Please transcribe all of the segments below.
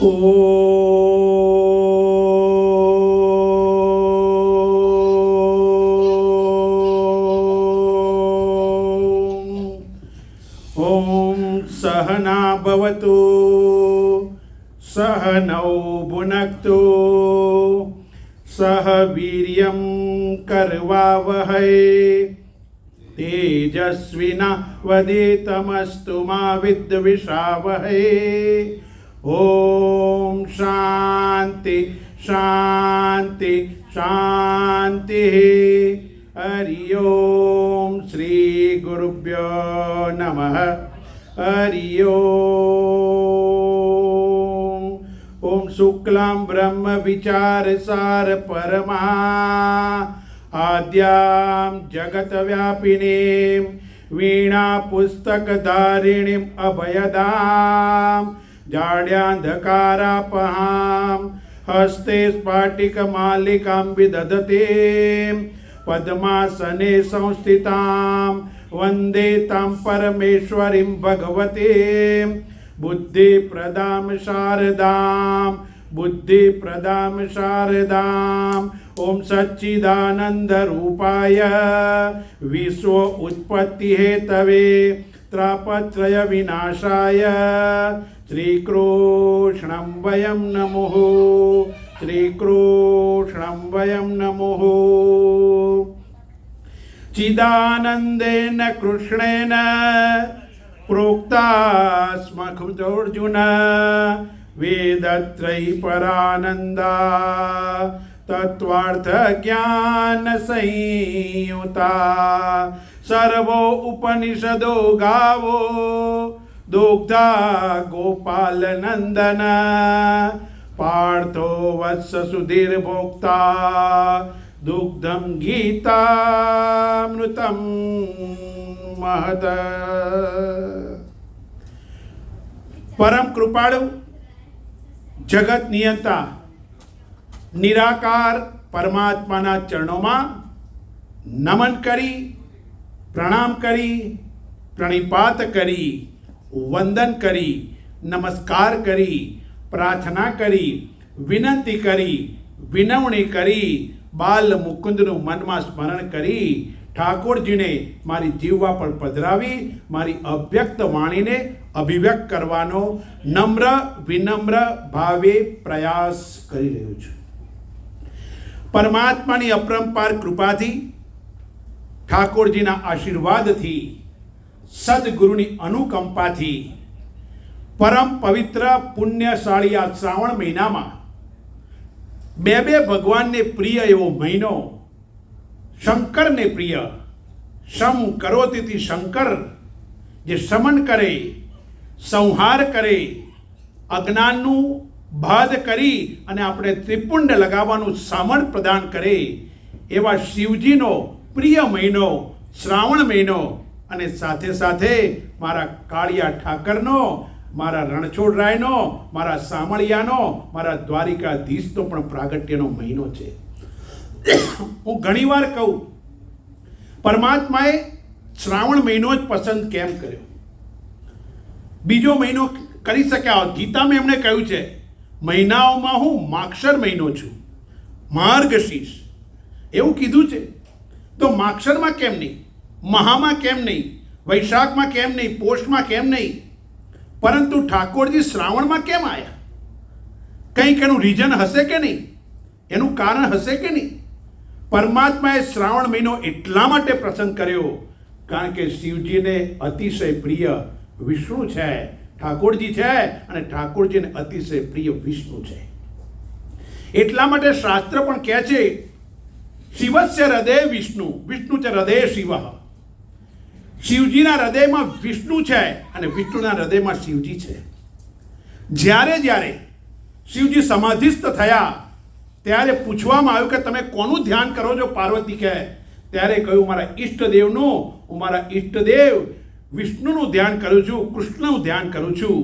ॐ सहना भवतु सहनौ भुनक्तु सह वीर्यं करवावहै तेजस्विनावधीतमस्तु मा विद्विषावहै। ॐ शान्ति शान्ति शान्तिः। हरि ओम श्री गुरुभ्यो नमः। हरि ओम। ओम शुक्लां ब्रह्म विचार सार परमा आद्यां जगत व्यापिनीं वीणा पुस्तक धारिणीं अभयदां जाड्यान्धकारापहां हस्ते स्फाटिक मालिकां विदधतीं पद्मासने संस्थितां वन्दे तां परमेश्वरीं भगवतीं बुद्धिप्रदां शारदां बुद्धिप्रदां शारदां। ओम सच्चिदानन्दरूपाय विश्व उत्पत्ति हेतवे त्रापत्रय विनाशाय श्रीकृष्णं वयं नमः। श्रीकृष्णं वयं नमः। चिदानन्देन कृष्णेन प्रोक्तास्मखुदोऽर्जुन वेदत्रयी परानन्दा तत्त्वार्थ ज्ञान संयुता सर्वो उपनिषदो गावो दुग्धा गोपाल नंदन पार्थो वत्स सुधीर भोक्ता दुग्धम गीतामृतम महत। परम कृपाळु जगत नियंता निराकार परमात्माना चरणों नमन करी प्रणाम करी प्रणिपात करी वंदन करी नमस्कार करी प्रार्थना करी विनंती करी विनवणी करी बाल मुकुंदनु मनमा स्मरण करी ઠાકોરજીને મારી જીવવા પર પધરાવી મારી અવ્યક્ત વાણીને અભિવ્યક્ત કરવાનો નમ્ર વિનમ્ર ભાવે પ્રયાસ કરી રહ્યો છું। પરમાત્માની અપરંપાર કૃપાથી ઠાકોરજીના આશીર્વાદથી સદગુરુની અનુકંપાથી પરમ પવિત્ર પુણ્યશાળી આ શ્રાવણ મહિનામાં બે ભગવાનને પ્રિય એવો મહિનો શંકરને પ્રિય શમ કરોતિથી શંકર જે શમન કરે સંહાર કરે અજ્ઞાનનું બાદ કરી અને આપણે ત્રિપુંડ લગાવવાનું સામર્થ્ય પ્રદાન કરે એવા શિવજીનો પ્રિય મહિનો શ્રાવણ મહિનો અને સાથે સાથે મારા કાળિયા ઠાકરનો મારા રણછોડરાયનો મારા સામળિયાનો મારા દ્વારિકાધીશનો પણ પ્રાગટ્યનો મહિનો છે। હું ઘણીવાર કહું પરમાત્માએ શ્રાવણ મહિનો જ પસંદ કેમ કર્યો, બીજો મહિનો કરી શક્યા હોત। ગીતામાં એમણે કહ્યું છે મહિનાઓમાં હું માક્ષર મહિનો છું, માર્ગશીર્ષ એવું કીધું છે। તો માક્ષરમાં કેમ નહીં, મહામાં કેમ નહીં, વૈશાખમાં કેમ નહીં, પોષમાં કેમ નહીં, પરંતુ ઠાકોરજી શ્રાવણમાં કેમ આવ્યા? કંઈક એનું રીઝન હશે કે નહીં, એનું કારણ હશે કે નહીં? પરમાત્માએ શ્રાવણ મહિનો એટલા માટે પસંદ કર્યો કારણ કે શિવજીને અતિશય પ્રિય વિષ્ણુ છે, ઠાકોરજી છે અને ઠાકોરજીને અતિશય પ્રિય વિષ્ણુ છે। એટલા માટે શાસ્ત્ર પણ કહે છે શિવસ્ય હૃદય વિષ્ણુ, વિષ્ણુ છે હૃદય શિવ। શિવજીના હૃદયમાં વિષ્ણુ છે અને વિષ્ણુના હૃદયમાં શિવજી છે। જ્યારે જ્યારે શિવજી સમાધિસ્થ થયા ત્યારે પૂછવામાં આવ્યું કે તમે કોનું ધ્યાન કરો છો? પાર્વતી કહે ત્યારે કહ્યું મારા ઈષ્ટદેવનું, હું મારા ઈષ્ટદેવ વિષ્ણુનું ધ્યાન કરું છું, કૃષ્ણનું ધ્યાન કરું છું।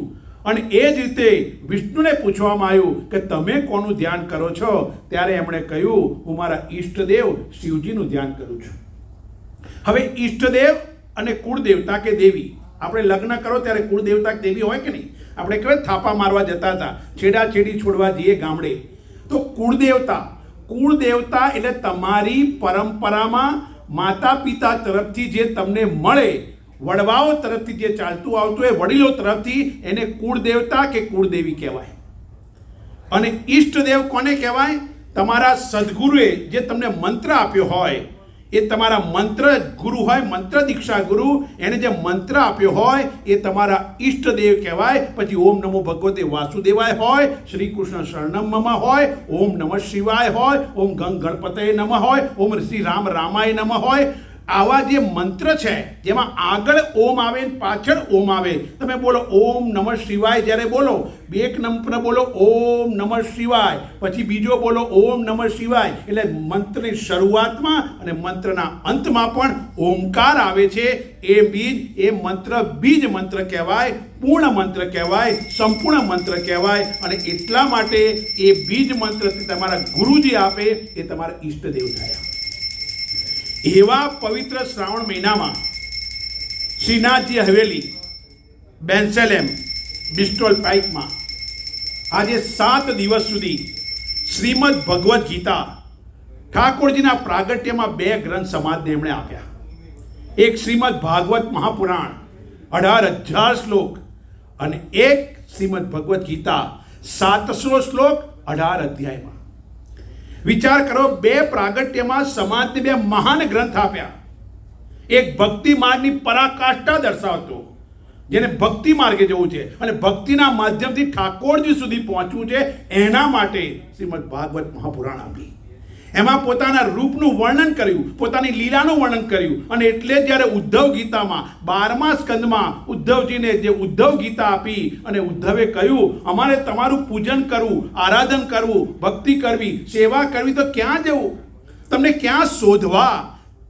અને એ જ રીતે વિષ્ણુને પૂછવામાં આવ્યું કે તમે કોનું ધ્યાન કરો છો? ત્યારે એમણે કહ્યું હું મારા ઈષ્ટદેવ શિવજીનું ધ્યાન કરું છું। હવે ઈષ્ટદેવ અને કુળદેવતા કે દેવી, આપણે લગ્ન કરો ત્યારે કુળદેવતા કે દેવી હોય કે નહીં? આપણે કહેવાય થાપા મારવા જતા હતા, છેડા-છેડી છોડવા જઈએ ગામડે, તો કુળદેવતા એટલે તમારી પરંપરામાં માતા પિતા તરફથી જે તમને મળે, વડવાઓ તરફથી જે ચાલતું આવતું હોય, વડીલો તરફથી, એને કુળદેવતા કે કુળદેવી કહેવાય. અને ઈષ્ટદેવ કોને કહેવાય? તમારા સદગુરુએ જે તમને મંત્ર આપ્યો હોય, એ તમારા મંત્ર ગુરુ હોય, મંત્ર દીક્ષા ગુરુ, એને જે મંત્ર આપ્યો હોય એ તમારા ઈષ્ટદેવ કહેવાય. પછી ઓમ નમો ભગવતે વાસુદેવાય હોય, શ્રી કૃષ્ણ શરણમ મમ હોય, ઓમ નમઃ શિવાય હોય, ઓમ ગંગ ગણપતયે નમઃ હોય, ઓમ શ્રી રામ રામાય નમઃ હોય. આવા જે મંત્ર છે જેમાં આગળ ઓમ આવે ને પાછળ ઓમ આવે, તમે બોલો ઓમ નમઃ શિવાય, જ્યારે બોલો એક નંબર બોલો ઓમ નમઃ શિવાય, પછી બીજો બોલો ઓમ નમઃ શિવાય, એટલે મંત્રની શરૂઆતમાં અને મંત્રના અંતમાં પણ ઓમકાર આવે છે. એ મંત્ર બીજ મંત્ર કહેવાય, પૂર્ણ મંત્ર કહેવાય, સંપૂર્ણ મંત્ર કહેવાય. અને એટલા માટે એ બીજ મંત્રથી તમારા ગુરુજી આપે એ તમારા ઈષ્ટદેવ થયા. એવા પવિત્ર શ્રાવણ મહિનામાં શ્રીનાથજી હવેલી, બેન્સેલેમ, બ્રિસ્ટોલ પાઇકમાં આજે 7 દિવસ સુધી શ્રીમદ ભગવદ્ ગીતા ઠાકોરજીના પ્રાગટ્યમાં 2 ગ્રંથ સમાજને એમણે આપ્યા. એક શ્રીમદ ભાગવત મહાપુરાણ 18,000 શ્લોક અને એક શ્રીમદ ભગવદ્ ગીતા 700 શ્લોક 18 અધ્યાયમાં. વિચાર કરો, 2 પ્રાગટ્યમાં સમાજને 2 મહાન ગ્રંથ આપ્યા. એક ભક્તિ માર્ગની પરાકાષ્ઠા દર્શાવતો, જેને ભક્તિ માર્ગે જવું છે અને ભક્તિના માધ્યમથી ઠાકોરજી સુધી પહોંચવું છે, એના માટે શ્રીમદ ભાગવત મહાપુરાણ આપી. એમાં પોતાના રૂપનું વર્ણન કર્યું, પોતાની લીલાનું વર્ણન કર્યું. અને એટલે જ્યારે ઉદ્ધવ ગીતામાં 12મા સ્કંદમાં ઉદ્ધવજીને જે ઉદ્ધવ ગીતા આપી અને ઉદ્ધવે કહ્યું, અમારે તમારું પૂજન કરવું, આરાધન કરવું, ભક્તિ કરવી, સેવા કરવી, તો ક્યાં જવું, તમને ક્યાં શોધવા?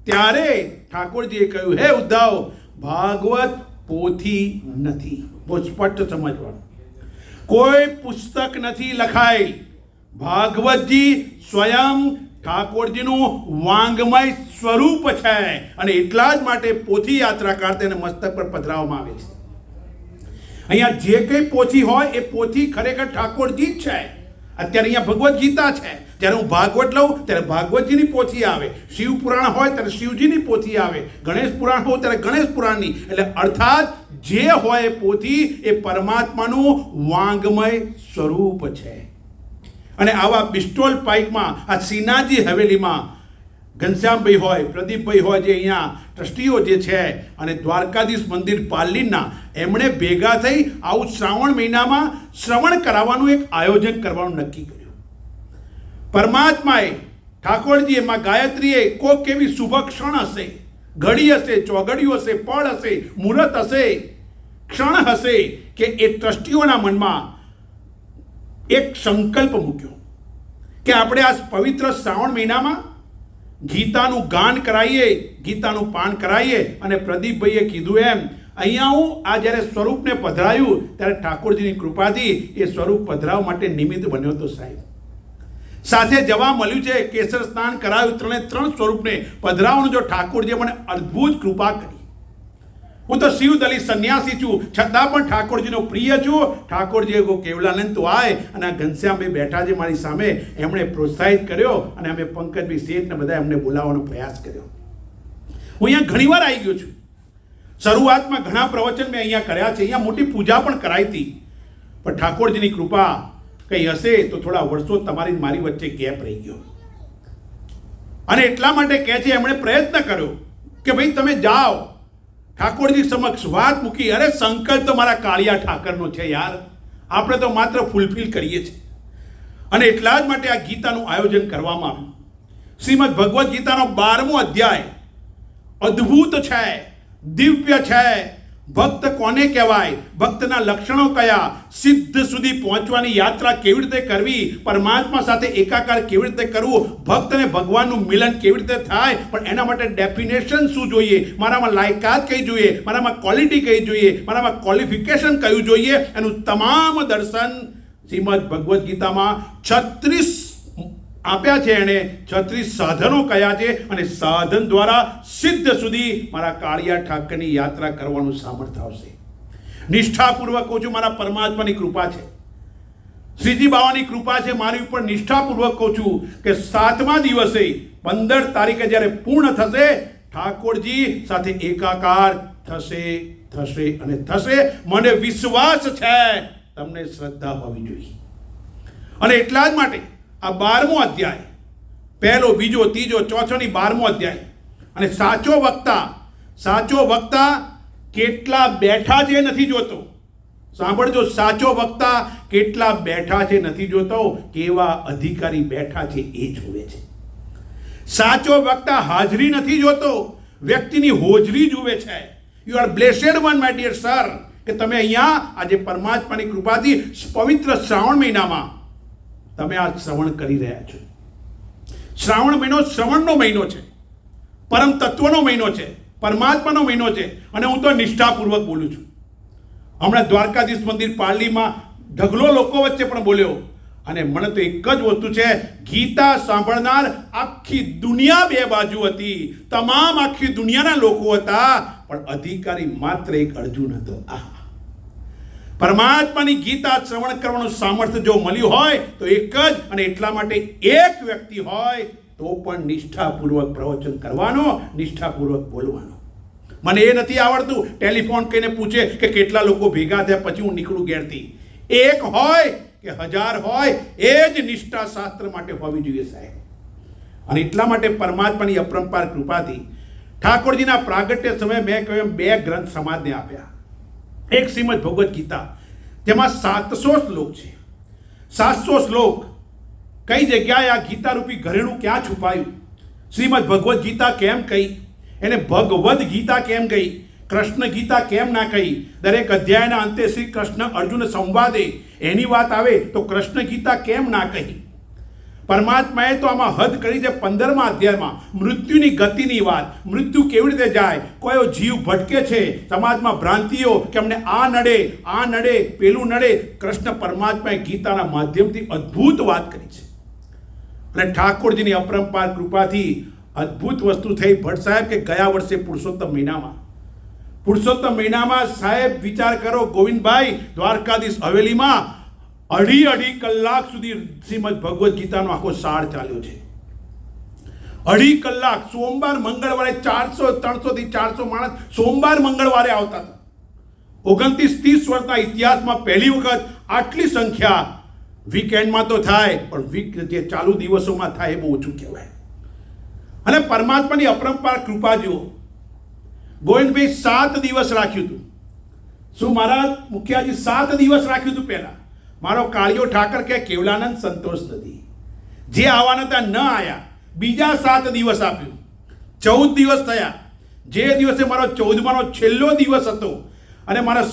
ત્યારે ઠાકોરજીએ કહ્યું, હે ઉદ્ધવ, ભાગવત પોથી નથી. બહુ સ્પષ્ટ સમજવાનું, કોઈ પુસ્તક નથી લખાયેલ. ભાગવતજી સ્વયં ઠાકોરજીનું વાંગમય સ્વરૂપ છે અને એટલા જ માટે પોથી યાત્રાકાર તેને મસ્તક પર પધરાવવામાં આવે છે. અહીંયા જે કંઈ પોથી હોય એ પોથી ખરેખર ઠાકોરજી જ છે. અત્યારે અહીંયા ભગવદ્ ગીતા છે, જ્યારે હું ભાગવત લઉં ત્યારે ભાગવતજીની પોથી આવે, શિવ પુરાણ હોય ત્યારે શિવજીની પોથી આવે, ગણેશ પુરાણ હોય ત્યારે ગણેશ પુરાણની. એટલે અર્થાત જે હોય એ પોથી એ પરમાત્માનું વાંગમય સ્વરૂપ છે. અને આવા બ્રિસ્ટોલ પાઇકમાં આ શ્રીનાથજી હવેલીમાં ઘનશ્યામભાઈ હોય, પ્રદીપભાઈ હોય, જે અહીંયા ટ્રસ્ટીઓ જે છે, અને દ્વારકાધીશ મંદિર પાલીના, એમણે ભેગા થઈ આવું શ્રાવણ મહિનામાં શ્રવણ કરાવવાનું એક આયોજન કરવાનું નક્કી કર્યું. પરમાત્માએ, ઠાકોરજીએ, માં ગાયત્રીએ કોઈક કેવી શુભ ક્ષણ હશે, ઘડી હશે, ચોઘડિયું હશે, પળ હશે, મુહૂર્ત હશે, ક્ષણ હશે કે એ ટ્રસ્ટીઓના મનમાં એક સંકલ્પ મૂક્યો કે આપણે આ પવિત્ર શ્રાવણ મહિનામાં ગીતાનું ગાન કરાવીએ, ગીતાનું પાન કરાવીએ. અને પ્રદીપભાઈએ કીધું એમ, અહીંયા હું આ જ્યારે સ્વરૂપને પધરાયું ત્યારે ઠાકોરજીની કૃપાથી એ સ્વરૂપ પધરાવવા માટે નિમિત્ત બન્યો હતો સાહેબ. સાથે જવા મળ્યું છે, કેસર સ્નાન કરાવ્યું, 3 સ્વરૂપને પધરાવવાનું. જો ઠાકોરજીએ મને અદ્ભુત કૃપા કરી. હું તો શિવદલી સંન્યાસી છું, છતાં પણ ઠાકોરજીનો પ્રિય છું. ઠાકોરજીએ કહ્યું, કેવલાનંદ તો આય. અને આ ઘનશ્યામભાઈ બેઠા છે મારી સામે, એમણે પ્રોત્સાહિત કર્યો અને અમે પંકજભાઈ શેઠને બધા એમને બોલાવવાનો પ્રયાસ કર્યો. હું અહીંયા ઘણીવાર આવી ગયો છું. શરૂઆતમાં ઘણા પ્રવચન મેં અહીંયા કર્યા છે, અહીંયા મોટી પૂજા પણ કરાઈ હતી. પણ ઠાકોરજીની કૃપા કંઈ હશે તો થોડા વર્ષો તમારી મારી વચ્ચે ગેપ રહી ગયો. અને એટલા માટે કહે છે, એમણે પ્રયત્ન કર્યો કે ભાઈ તમે જાઓ, ઠાકોરજી સમક્ષ વાત મૂકી. અરે સંકલ્પ તો મારા કાળિયા ઠાકરનો છે યાર, આપણે તો માત્ર ફૂલફિલ કરીએ છીએ. અને એટલા જ માટે આ ગીતાનું આયોજન કરવામાં આવ્યું. શ્રીમદ ભગવદ્ ગીતાનો 12મો અધ્યાય અદ્ભુત છે, દિવ્ય છે. ભક્ત કોને કહેવાય, ભક્તના લક્ષણો કયા, સિદ્ધ સુધી પહોંચવાની યાત્રા કેવી રીતે કરવી, પરમાત્મા સાથે એકાકાર કેવી રીતે કરવું, ભક્તને ભગવાનનું મિલન કેવી રીતે થાય, પણ એના માટે ડેફિનેશન શું જોઈએ, મારામાં લાયકાત કઈ જોઈએ, મારામાં ક્વોલિટી કઈ જોઈએ, મારામાં ક્વોલિફિકેશન કયું જોઈએ, એનું તમામ દર્શન શ્રીમદ ભગવદ્ ગીતામાં 36 આપ્યા છે. એણે 36 સાધનો કયા છે અને સાધન દ્વારા સિદ્ધ સુધી મારા કાળિયા ઠાકરની યાત્રા કરવાનું સામર્થ્ય આવશે. નિષ્ઠાપૂર્વક કહું છું, મારા પરમાત્માની કૃપા છે, શ્રીજી બાવાની કૃપા છે મારી ઉપર. નિષ્ઠાપૂર્વક કહું છું કે 7મા દિવસે 15 તારીખે જ્યારે પૂર્ણ થશે, ઠાકોરજી સાથે એકાકાર થશે અને થશે. મને વિશ્વાસ છે, તમને શ્રદ્ધા હોવી જોઈએ. અને એટલા જ માટે આ 12મો અધ્યાય, પહેલો, બીજો, ત્રીજો, ચોથો ની 12મો અધ્યાય. અને સાચો વક્તા કેટલા બેઠા છે નથી જોતો. સાંભળજો, સાચો વક્તા કેટલા બેઠા છે નથી જોતો, કેવા અધિકારી બેઠા છે એ જોવે છે. સાચો વક્તા હાજરી નથી જોતો, વ્યક્તિની હોજરી જુએ છે. You are blessed one my dear sir, કે તમે અહીંયા આજે પરમાત્માની કૃપાથી પવિત્ર શ્રાવણ મહિનામાં તમે આ શ્રવણ કરી રહ્યા છો. શ્રાવણ મહિનો શ્રવણનો મહિનો છે, પરમ તત્વનો મહિનો છે, પરમાત્માનો મહિનો છે. અને હું તો નિષ્ઠાપૂર્વક બોલું છું. હમણાં દ્વારકાધીશ મંદિર પારલીમાં ઢગલો લોકો વચ્ચે પણ બોલ્યો. અને મને તો એક જ વસ્તુ છે, ગીતા સાંભળનાર આખી દુનિયા બે બાજુ હતી, તમામ આખી દુનિયાના લોકો હતા, પણ અધિકારી માત્ર એક અર્જુન હતો. પરમાત્માની ગીતા શ્રવણ કરવાનું સામર્થ્ય જો મળ્યું હોય તો એક જ, અને એટલા માટે એક વ્યક્તિ હોય તો પણ નિષ્ઠાપૂર્વક પ્રવચન કરવાનો, નિષ્ઠાપૂર્વક બોલવાનો. મને એ નથી આવડતું ટેલિફોન કરીને પૂછે કે કેટલા લોકો ભેગા થયા પછી હું નીકળું ઘેરથી. એક હોય કે 1000 હોય, એ જ નિષ્ઠા શાસ્ત્ર માટે હોવી જોઈએ સાહેબ. અને એટલા માટે પરમાત્માની અપરંપાર કૃપાથી ઠાકોરજીના પ્રાગટ્ય સમયે મેં કહ્યું 2 ગ્રંથ સમાજને આપ્યા. એક શ્રીમદ ભગવદ્ ગીતા, તેમાં 700 શ્લોક છે. 700 શ્લોક કઈ જગ્યાએ આ ગીતા રૂપી ઘરેણું ક્યાં છુપાયું? શ્રીમદ ભગવદ્ ગીતા કેમ કહી? એને ભગવદ્ ગીતા કેમ કહી? કૃષ્ણ ગીતા કેમ ના કહી? દરેક અધ્યાયના અંતે શ્રી કૃષ્ણ અર્જુન સંવાદે એની વાત આવે તો કૃષ્ણ ગીતા કેમ ના કહી? પરમાત્માએ તો આમાં હદ કરી છે. 15મા અધ્યાયમાં મૃત્યુની ગતિની વાત, મૃત્યુ કેવી રીતે જાય, કયો જીવ ભટકે છે, સમાજમાં ભ્રાંતિઓ કે અમને આ નડે પેલું નડે. કૃષ્ણ પરમાત્માએ ગીતાના માધ્યમથી અદ્ભુત વાત કરી છે. અને ઠાકોરજીની અપરંપાર કૃપાથી અદ્ભુત વસ્તુ થઈ ભટ્ટ સાહેબ કે ગયા વર્ષે પુરુષોત્તમ મહિનામાં સાહેબ વિચાર કરો ગોવિંદભાઈ, દ્વારકાધીશ હવેલીમાં 2.5 કલાક સુધી શ્રીમદ ભગવદ્ ગીતાનો આખો સાર ચાલ્યો છે. 2.5 કલાક. સોમવાર મંગળવારે 300 થી 400 માણસ સોમવાર મંગળવારે આવતા હતા. 29-30 વર્ષના ઇતિહાસમાં પહેલી વખત આટલી સંખ્યા. વીકેન્ડમાં તો થાય, પણ જે ચાલુ દિવસોમાં થાય એ બહુ ઓછું કહેવાય. અને પરમાત્માની અપરંપાર કૃપા જુઓ. ગોવિંદભાઈ 7 દિવસ રાખ્યું હતું. શું મારા મુખિયાજી 7 દિવસ રાખ્યું હતું? પહેલા મારો કાળિયો ઠાકર કે કેવલાનંદ સંતોષ નથી, જે આવવાના હતા ન આયા. બીજા 7 દિવસ આપ્યું, 14 દિવસ થયા. જે દિવસે મારો 14માનો છેલ્લો દિવસ હતો અને મારા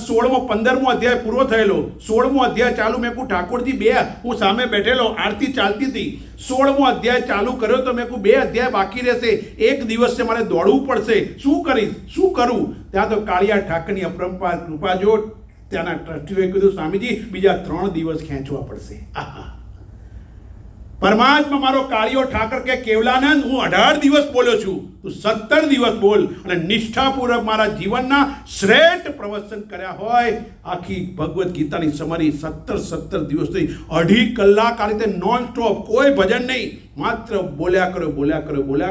15મો અધ્યાય પૂરો થયેલો, 16મો અધ્યાય ચાલુ. મેં કહું ઠાકોરજી, હું સામે બેઠેલો, આરતી ચાલતી હતી, 16મો અધ્યાય ચાલુ કર્યો તો મેં કહું 2 અધ્યાય બાકી રહેશે, એક દિવસે મારે દોડવું પડશે, શું કરીશ, શું કરું? ત્યાં તો કાળિયા ઠાકરની અપરંપાર કૃપા જો. ત્યાંના ટ્રસ્ટીઓએ કીધું સ્વામીજી બીજા 3 દિવસ ખેંચવા પડશે. પરમાત્મા મારો કાળિયો ઠાકર કે કેવલાનંદ, હું 18 દિવસ બોલ્યો છું, તું 17 દિવસ બોલ. અને નિષ્ઠાપૂર્વક મારા જીવનના શ્રેષ્ઠ પ્રવચન કર્યા હોય. આખી ભગવદ્ ગીતાની સમરી 17 દિવસથી 2.5 કલાક આ રીતે નોન સ્ટોપ, કોઈ ભજન નહીં, માત્ર બોલ્યા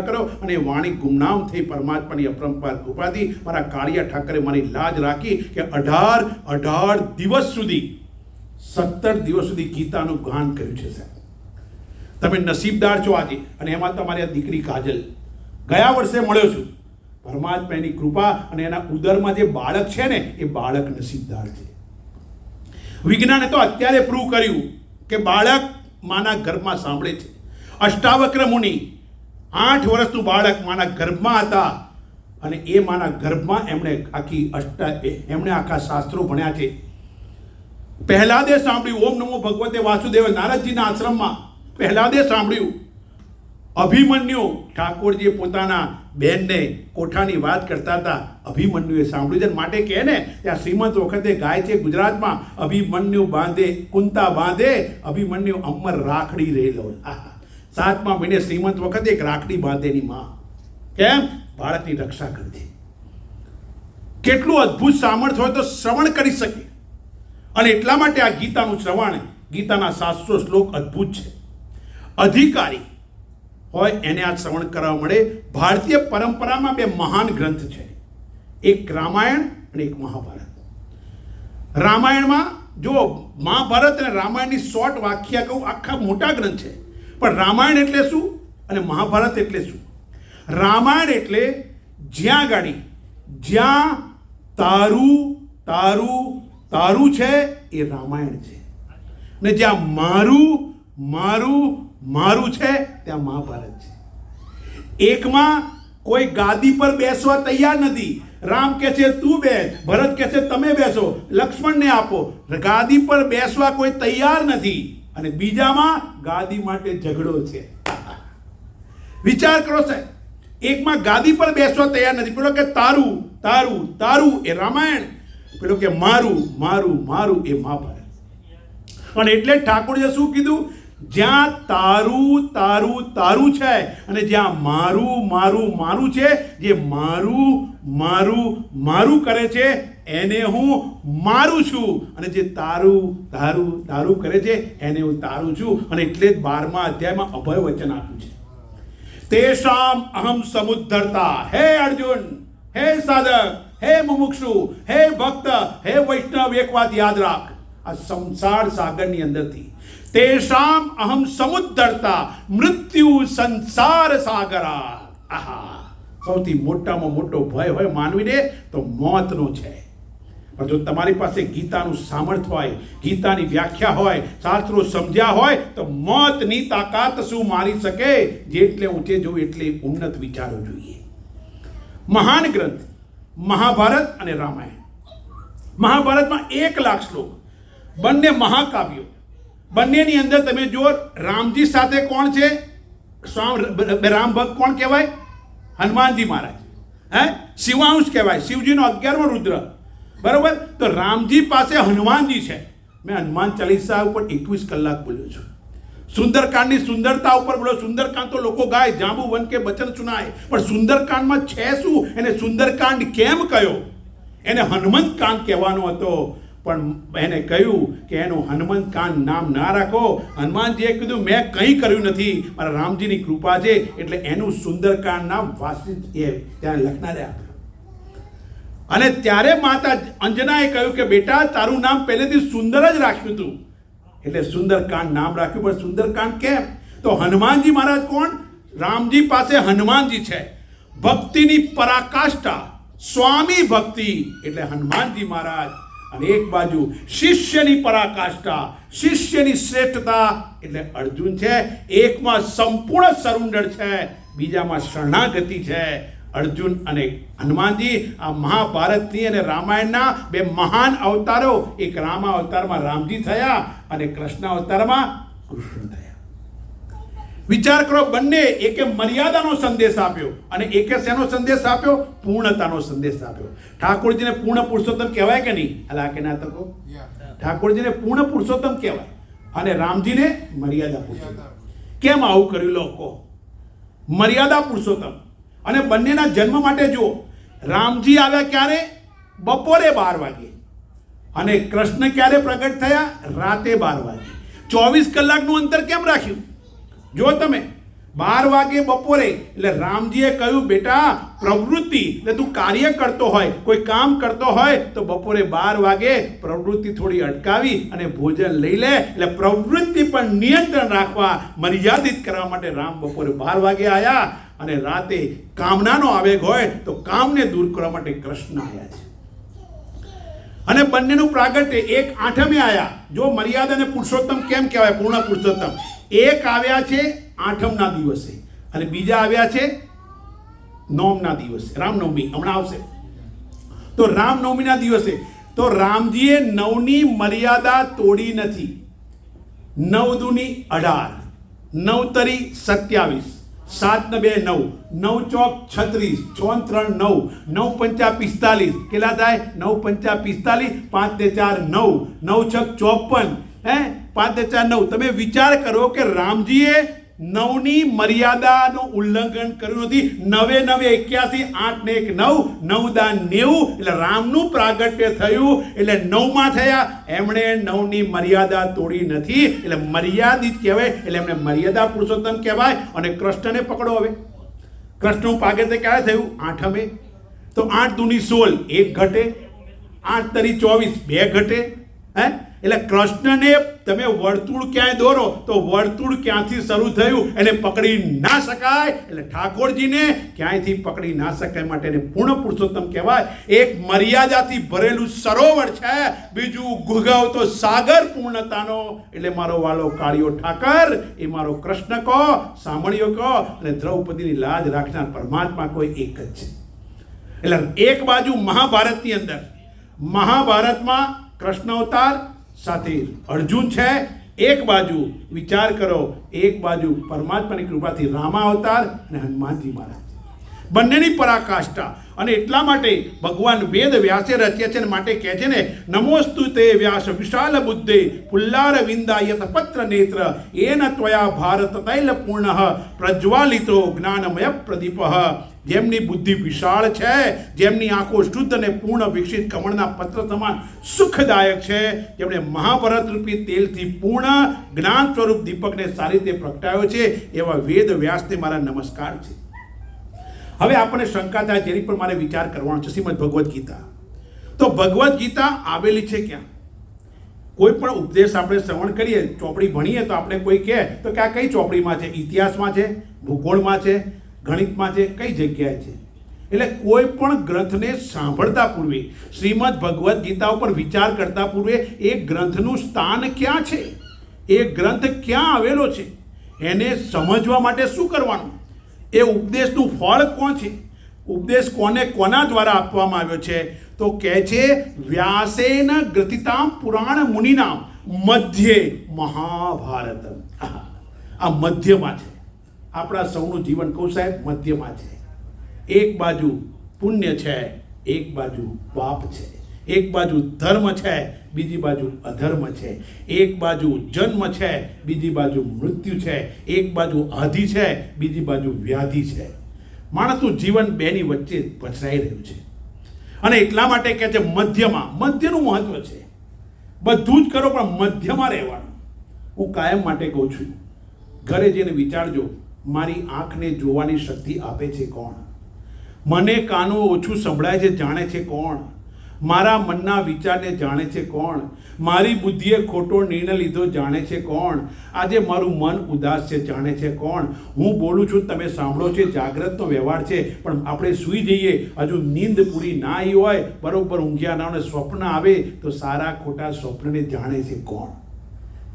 કરો. અને વાણી ગુમનામ થઈ પરમાત્માની અપરંપાર કૃપાથી. મારા કાળિયા ઠાકરે મારી લાજ રાખી કે 18 દિવસ સુધી, 17 દિવસ સુધી ગીતાનું ગાન કર્યું છે સાહેબ. તમે નસીબદાર છો આજે. અને એમાં તમારી આ દીકરી કાજલ, ગયા વર્ષે મળ્યો છું. પરમાત્માની કૃપા અને એના ઉદરમાં જે બાળક છે ને, એ બાળક નસીબદાર છે. વિજ્ઞાને તો અત્યારે પ્રૂવ કર્યું કે બાળક માના ગર્ભમાં સાંભળે છે. અષ્ટાવક્ર મુનિ 8 વર્ષનું બાળક માના ગર્ભમાં હતા અને એ માના ગર્ભમાં એમણે આખા શાસ્ત્રો ભણ્યા છે. પહેલાદે સાંભળ્યું ઓમ નમો ભગવતે વાસુદેવ, નારદજીના આશ્રમમાં પહેલાદે સાંભળ્યું. અભિમન્યુ, ઠાકોરજીએ પોતાના બહેનને કોઠાની વાત કરતા હતા, અભિમન્યુએ સાંભળ્યું છે. માટે કહે ને ત્યાં શ્રીમંત વખતે ગાય છે ગુજરાતમાં, અભિમન્યુ બાંધે કુંતા બાંધે, અભિમન્યુ અમર રાખડી રહેલો. 7મા મહિને શ્રીમંત વખતે એક રાખડી બાંધેની માં. કેમ? બાળકની રક્ષા કરતી. કેટલું અદ્ભુત સામર્થ્ય હોય તો શ્રવણ કરી શકે. અને એટલા માટે આ ગીતાનું શ્રવણ, ગીતાના 700 શ્લોક અદ્ભુત છે. અધિકારી હોય એને આ શ્રવણ કરવા મળે. ભારતીય પરંપરામાં 2 મહાન ગ્રંથ છે, એક રામાયણ અને એક મહાભારત. રામાયણમાં જો મહાભારત અને રામાયણની શોર્ટ વાક્યા કહું, આખા મોટા ગ્રંથ છે, પણ રામાયણ એટલે શું અને મહાભારત એટલે શું? રામાયણ એટલે જ્યાં ગાડી જ્યાં તારું તારું તારું છે એ રામાયણ છે, ને જ્યાં મારું મારું મારું છે ત્યાં મહાભારત છે. એકમાં કોઈ ગાદી પર બેસવા તૈયાર નથી. રામ કહે છે તું બેસ, ભરત કહે છે તમે બેસો, લક્ષ્મણને આપો. ગાદી પર બેસવા કોઈ તૈયાર નથી. અને બીજામાં ગાદી માટે ઝઘડો છે. વિચાર કરો સાહેબ, એકમાં ગાદી પર બેસવા તૈયાર નથી. પેલો કે તારું તારું તારું એ રામાયણ, પેલો કે મારું મારું મારું એ મહાભારત. અને એટલે ઠાકોરજીએ શું કીધું? જ્યાં તારું તારું તારું છે અને જ્યાં મારું મારું મારું છે, જે મારું મારું મારું કરે છે એને હું મારું છું, અને જે તારું તારું તારું કરે છે એને હું તારું છું. અને એટલે જ 12મા અધ્યાયમાં અભય વચન આપ્યું છે, તેષામ અહમ સમુદ્ધરતા. હે અર્જુન, હે સાધક, હે મુમુક્ષુ, હે ભક્ત, હે વૈષ્ણવ, એક વાત યાદ રાખ, આ સંસાર સાગરની અંદરથી તેષામ અહમ સમુદ્ધરતા મૃત્યુ સંસાર સાગરા. આહા, સૌથી મોટામાં મોટો ભય હોય માનવીને તો મોતનો છે. પણ જો તમારી પાસે ગીતાનું સામર્થ્ય હોય, ગીતાની વ્યાખ્યા હોય, શાસ્ત્રો સમજ્યા હોય, તો મોતની તાકાત શું મારી શકે? જેટલે ઊંચે જવું એટલે ઉન્નત વિચારો જોઈએ. મહાન ગ્રંથ મહાભારત અને રામાયણ. મહાભારતમાં 1 લાખ શ્લોક, બંને મહાકાવ્યો. બંનેની અંદર તમે જુઓ, રામજી સાથે કોણ છે? રામ ભક્ત કોણ કહેવાય? હનુમાનજી મહારાજ. હે, શિવાંશ કહેવાય, શિવજીનો 11મો રુદ્ર. બરોબર? તો રામજી પાસે હનુમાનજી છે. મેં હનુમાન ચાલીસા ઉપર 21 કલાક બોલ્યો છું. સુંદરકાંડની સુંદરતા ઉપર બોલો. સુંદરકાંડ તો લોકો ગાય, જાંબુ વન કે બચન સુનાય, પણ સુંદરકાંડમાં છે શું? એને સુંદરકાંડ કેમ કહ્યો? એને હનુમંત કાંડ કહેવાનો હતો, પણ એને કહ્યું કે એનું હનુમંત કાંડ નામ ના રાખો. હનુમાનજીએ કીધું મેં કંઈ કર્યું નથી, મારા રામજીની કૃપા છે, એટલે એનું સુંદરકાંડ નામ વાસી ત્યાં લખનારે આપ્યું. અને ત્યારે માતા અંજનાએ કહ્યું કે બેટા તારું નામ પહેલેથી સુંદર જ રાખ્યું હતું, એટલે સુંદરકાંડ નામ રાખ્યું. પણ સુંદરકાંડ કેમ? તો હનુમાનજી મહારાજ કોણ? રામજી પાસે હનુમાનજી છે. ભક્તિની પરાકાષ્ઠા, સ્વામી ભક્તિ એટલે હનુમાનજી મહારાજ. અને એક બાજુ શિષ્યની પરાકાષ્ઠા, શિષ્યની શ્રેષ્ઠતા એટલે અર્જુન છે. એકમાં સંપૂર્ણ સરુંડર છે, બીજામાં શરણાગતિ છે. અર્જુન અને હનુમાનજી આ મહાભારતની અને રામાયણના 2 મહાન અવતારો. એક રામ અવતારમાં રામજી થયા અને કૃષ્ણ અવતારમાં કૃષ્ણ થયા. વિચાર કરો, બંને એકે મર્યાદાનો સંદેશ આપ્યો અને એકે શેનો સંદેશ આપ્યો? પૂર્ણતાનો સંદેશ આપ્યો. ઠાકોરજીને પૂર્ણ પુરુષોત્તમ કહેવાય કે નહીં? અલા કે ના તકો, ઠાકોરજીને પૂર્ણ પુરુષોત્તમ કહેવાય અને રામજીને મર્યાદા પુરુષોત્તમ. કેમ આવું કર્યું લોકો? મર્યાદા પુરુષોત્તમ. અને બંનેના જન્મ માટે જુઓ, રામજી આવ્યા ક્યારે? બપોરે 12 વાગે, અને કૃષ્ણ ક્યારે પ્રગટ થયા? રાતે 12 વાગે. 24 કલાકનું અંતર કેમ રાખ્યું? જો તમે 12 વાગે બપોરે, એટલે રામજીએ કહ્યું બેટા પ્રવૃત્તિ એટલે તું કાર્ય કરતો હોય, કોઈ કામ કરતો હોય તો બપોરે 12 વાગે પ્રવૃત્તિ થોડી અટકાવી અને ભોજન લઈ લે. એટલે પ્રવૃત્તિ પર નિયંત્રણ રાખવા, મર્યાદિત કરવા માટે રામ બપોરે 12 વાગે આવ્યા. અને રાતે કામનાનો આવેગ હોય તો કામને દૂર કરવા માટે કૃષ્ણ આવ્યા છે. અને બંનેનું પ્રાગટ્ય એક 8મે આવ્યા. જો મર્યાદા અને પુરુષોત્તમ કેમ કહેવાય? પૂર્ણ પુરુષોત્તમ. એક આવ્યા છે 8મના દિવસે અને બીજા આવ્યા છે 9મના દિવસે. રામનવમી હમણાં આવશે, તો રામનવમીના દિવસે. તો રામજીએ 9ની મર્યાદા તોડી નથી. 9 દુની 18, 9 તરી 27, 7 ને 2 9, 9 ચોક 36, 6 3 9, 9 પંચા 45. કેટલા થાય? 9 પંચા 45, 5 ને 4 9, 9 છક 54, 5 ને 4 9. તમે વિચાર કરો કે રામજીએ નવની મર્યાદાનું ઉલ્લંઘન કર્યું નથી. 9 9 81, 8 ને 1 9, 9 દા 90, એટલે રામનું પ્રાગટ્ય થયું એટલે 9માં થયા. એમણે 9ની મર્યાદા તોડી નથી, એટલે મર્યાદિત કહેવાય, એટલે એમને મર્યાદા પુરુષોત્તમ કહેવાય. અને કૃષ્ણને પકડો. હવે કૃષ્ણનું પ્રાગટ્ય ક્યારે થયું? 8મે. તો 8 દુની 16, 1 ઘટે. 8 તરી 24, 2 ઘટે. એટલે કૃષ્ણને તમે વર્તુળ ક્યાંય દોરો તો વર્તુળ ક્યાંથી શરૂ થયું એને પકડી ના શકાય, એટલે ઠાકોરજીને ક્યાંયથી પકડી ના શકાય માટે એને પૂર્ણ પુરુષોત્તમ કહેવાય. એક મર્યાદાથી ભરેલું સરોવર છે, બીજું ગુગાવતો સાગર પૂર્ણતાનો. એટલે મારો વાલો કાળિયો ઠાકર એ મારો કૃષ્ણ કહો, સામળિયો કહો, અને દ્રૌપદીની લાજ રાખનાર પરમાત્મા કોઈ એક જ છે. એટલે એક બાજુ મહાભારતની અંદર, મહાભારતમાં કૃષ્ણ અવતાર સાથે અર્જુન છે, એક બાજુ વિચાર કરો, એક બાજુ પરમાત્માની કૃપાથી રામા અવતાર અને હનુમાનજી મહારાજ, બંનેની પરાકાષ્ઠા. અને એટલા માટે ભગવાન વેદ વ્યાસે રચ્યા છે, માટે કહે છે ને, નમોસ્તુ તે વ્યાસ વિશાલ બુદ્ધે પુલ્લાર વિંદાયત પત્ર નેત્ર એન ત્વયા ભારત તૈલ પૂર્ણ પ્રજ્વાલિતો જ્ઞાનમય પ્રદીપ. જેમની બુદ્ધિ વિશાળ છે, જેમની આંખો શુદ્ધ અને પૂર્ણ વિકસિત કમળના પત્ર સમાન સુખદાયક છે, જેમણે મહાભારત રૂપી તેલથી પૂર્ણ જ્ઞાન સ્વરૂપ દીપકને સારી રીતે પ્રગટાવ્યો છે, એવા વેદ વ્યાસને મારા નમસ્કાર છે. હવે આપણને શંકા થાય જેની પર મારે વિચાર કરવાનો છે. શ્રીમદ ભગવદ્ ગીતા. તો ભગવદ્ ગીતા આવેલી છે ક્યાં? કોઈ પણ ઉપદેશ આપણે શ્રવણ કરીએ, ચોપડી ભણીએ, તો આપણે કોઈ કહે તો કે આ કઈ ચોપડીમાં છે? ઇતિહાસમાં છે, ભૂગોળમાં છે, ગણિતમાં છે, કઈ જગ્યાએ છે? એટલે કોઈ પણ ગ્રંથને સાંભળતા પૂર્વે, શ્રીમદ ભગવદ્ ગીતા ઉપર વિચાર કરતા પૂર્વે એ ગ્રંથનું સ્થાન ક્યાં છે, એ ગ્રંથ ક્યાં આવેલો છે, એને સમજવા માટે શું કરવાનું? એ ઉપદેશનું ફળ કોણ છે? ઉપદેશ કોના દ્વારા આપવામાં આવ્યો છે? તો કહે છે વ્યાસેન ગ્રથિતામ પુરાણ મુનિનામ મધ્યે મહાભારત. આ મધ્યમાં છે. આપણા સૌનું જીવન કહું સાહેબ મધ્યમાં છે. એક બાજુ પુણ્ય છે, એક બાજુ પાપ છે. એક બાજુ ધર્મ છે, બીજી બાજુ અધર્મ છે. એક બાજુ જન્મ છે, બીજી બાજુ મૃત્યુ છે. એક બાજુ આધિ છે, બીજી બાજુ વ્યાધિ છે. માણસનું જીવન બેની વચ્ચે પછડાઈ રહ્યું છે. અને એટલા માટે કહે છે મધ્યમાં. મધ્યનું મહત્વ છે. બધું જ કરો પણ મધ્યમાં રહેવાનું. હું કાયમ માટે કહું છું, ઘરે જઈને વિચારજો, મારી આંખને જોવાની શક્તિ આપે છે કોણ? મને કાનો ઓછું સંભળાય છે જાણે છે કોણ? મારા મનના વિચારને જાણે છે કોણ? મારી બુદ્ધિએ ખોટો નિર્ણય લીધો જાણે છે કોણ? આજે મારું મન ઉદાસ છે જાણે છે કોણ? હું બોલું છું, તમે સાંભળો છો, જાગ્રતનો વ્યવહાર છે, પણ આપણે સૂઈ જઈએ, હજુ નીંદ પૂરી ના આવી હોય, બરોબર ઊંઘ્યા ના હોય, સ્વપ્ન આવે તો સારા ખોટા સ્વપ્નને જાણે છે કોણ?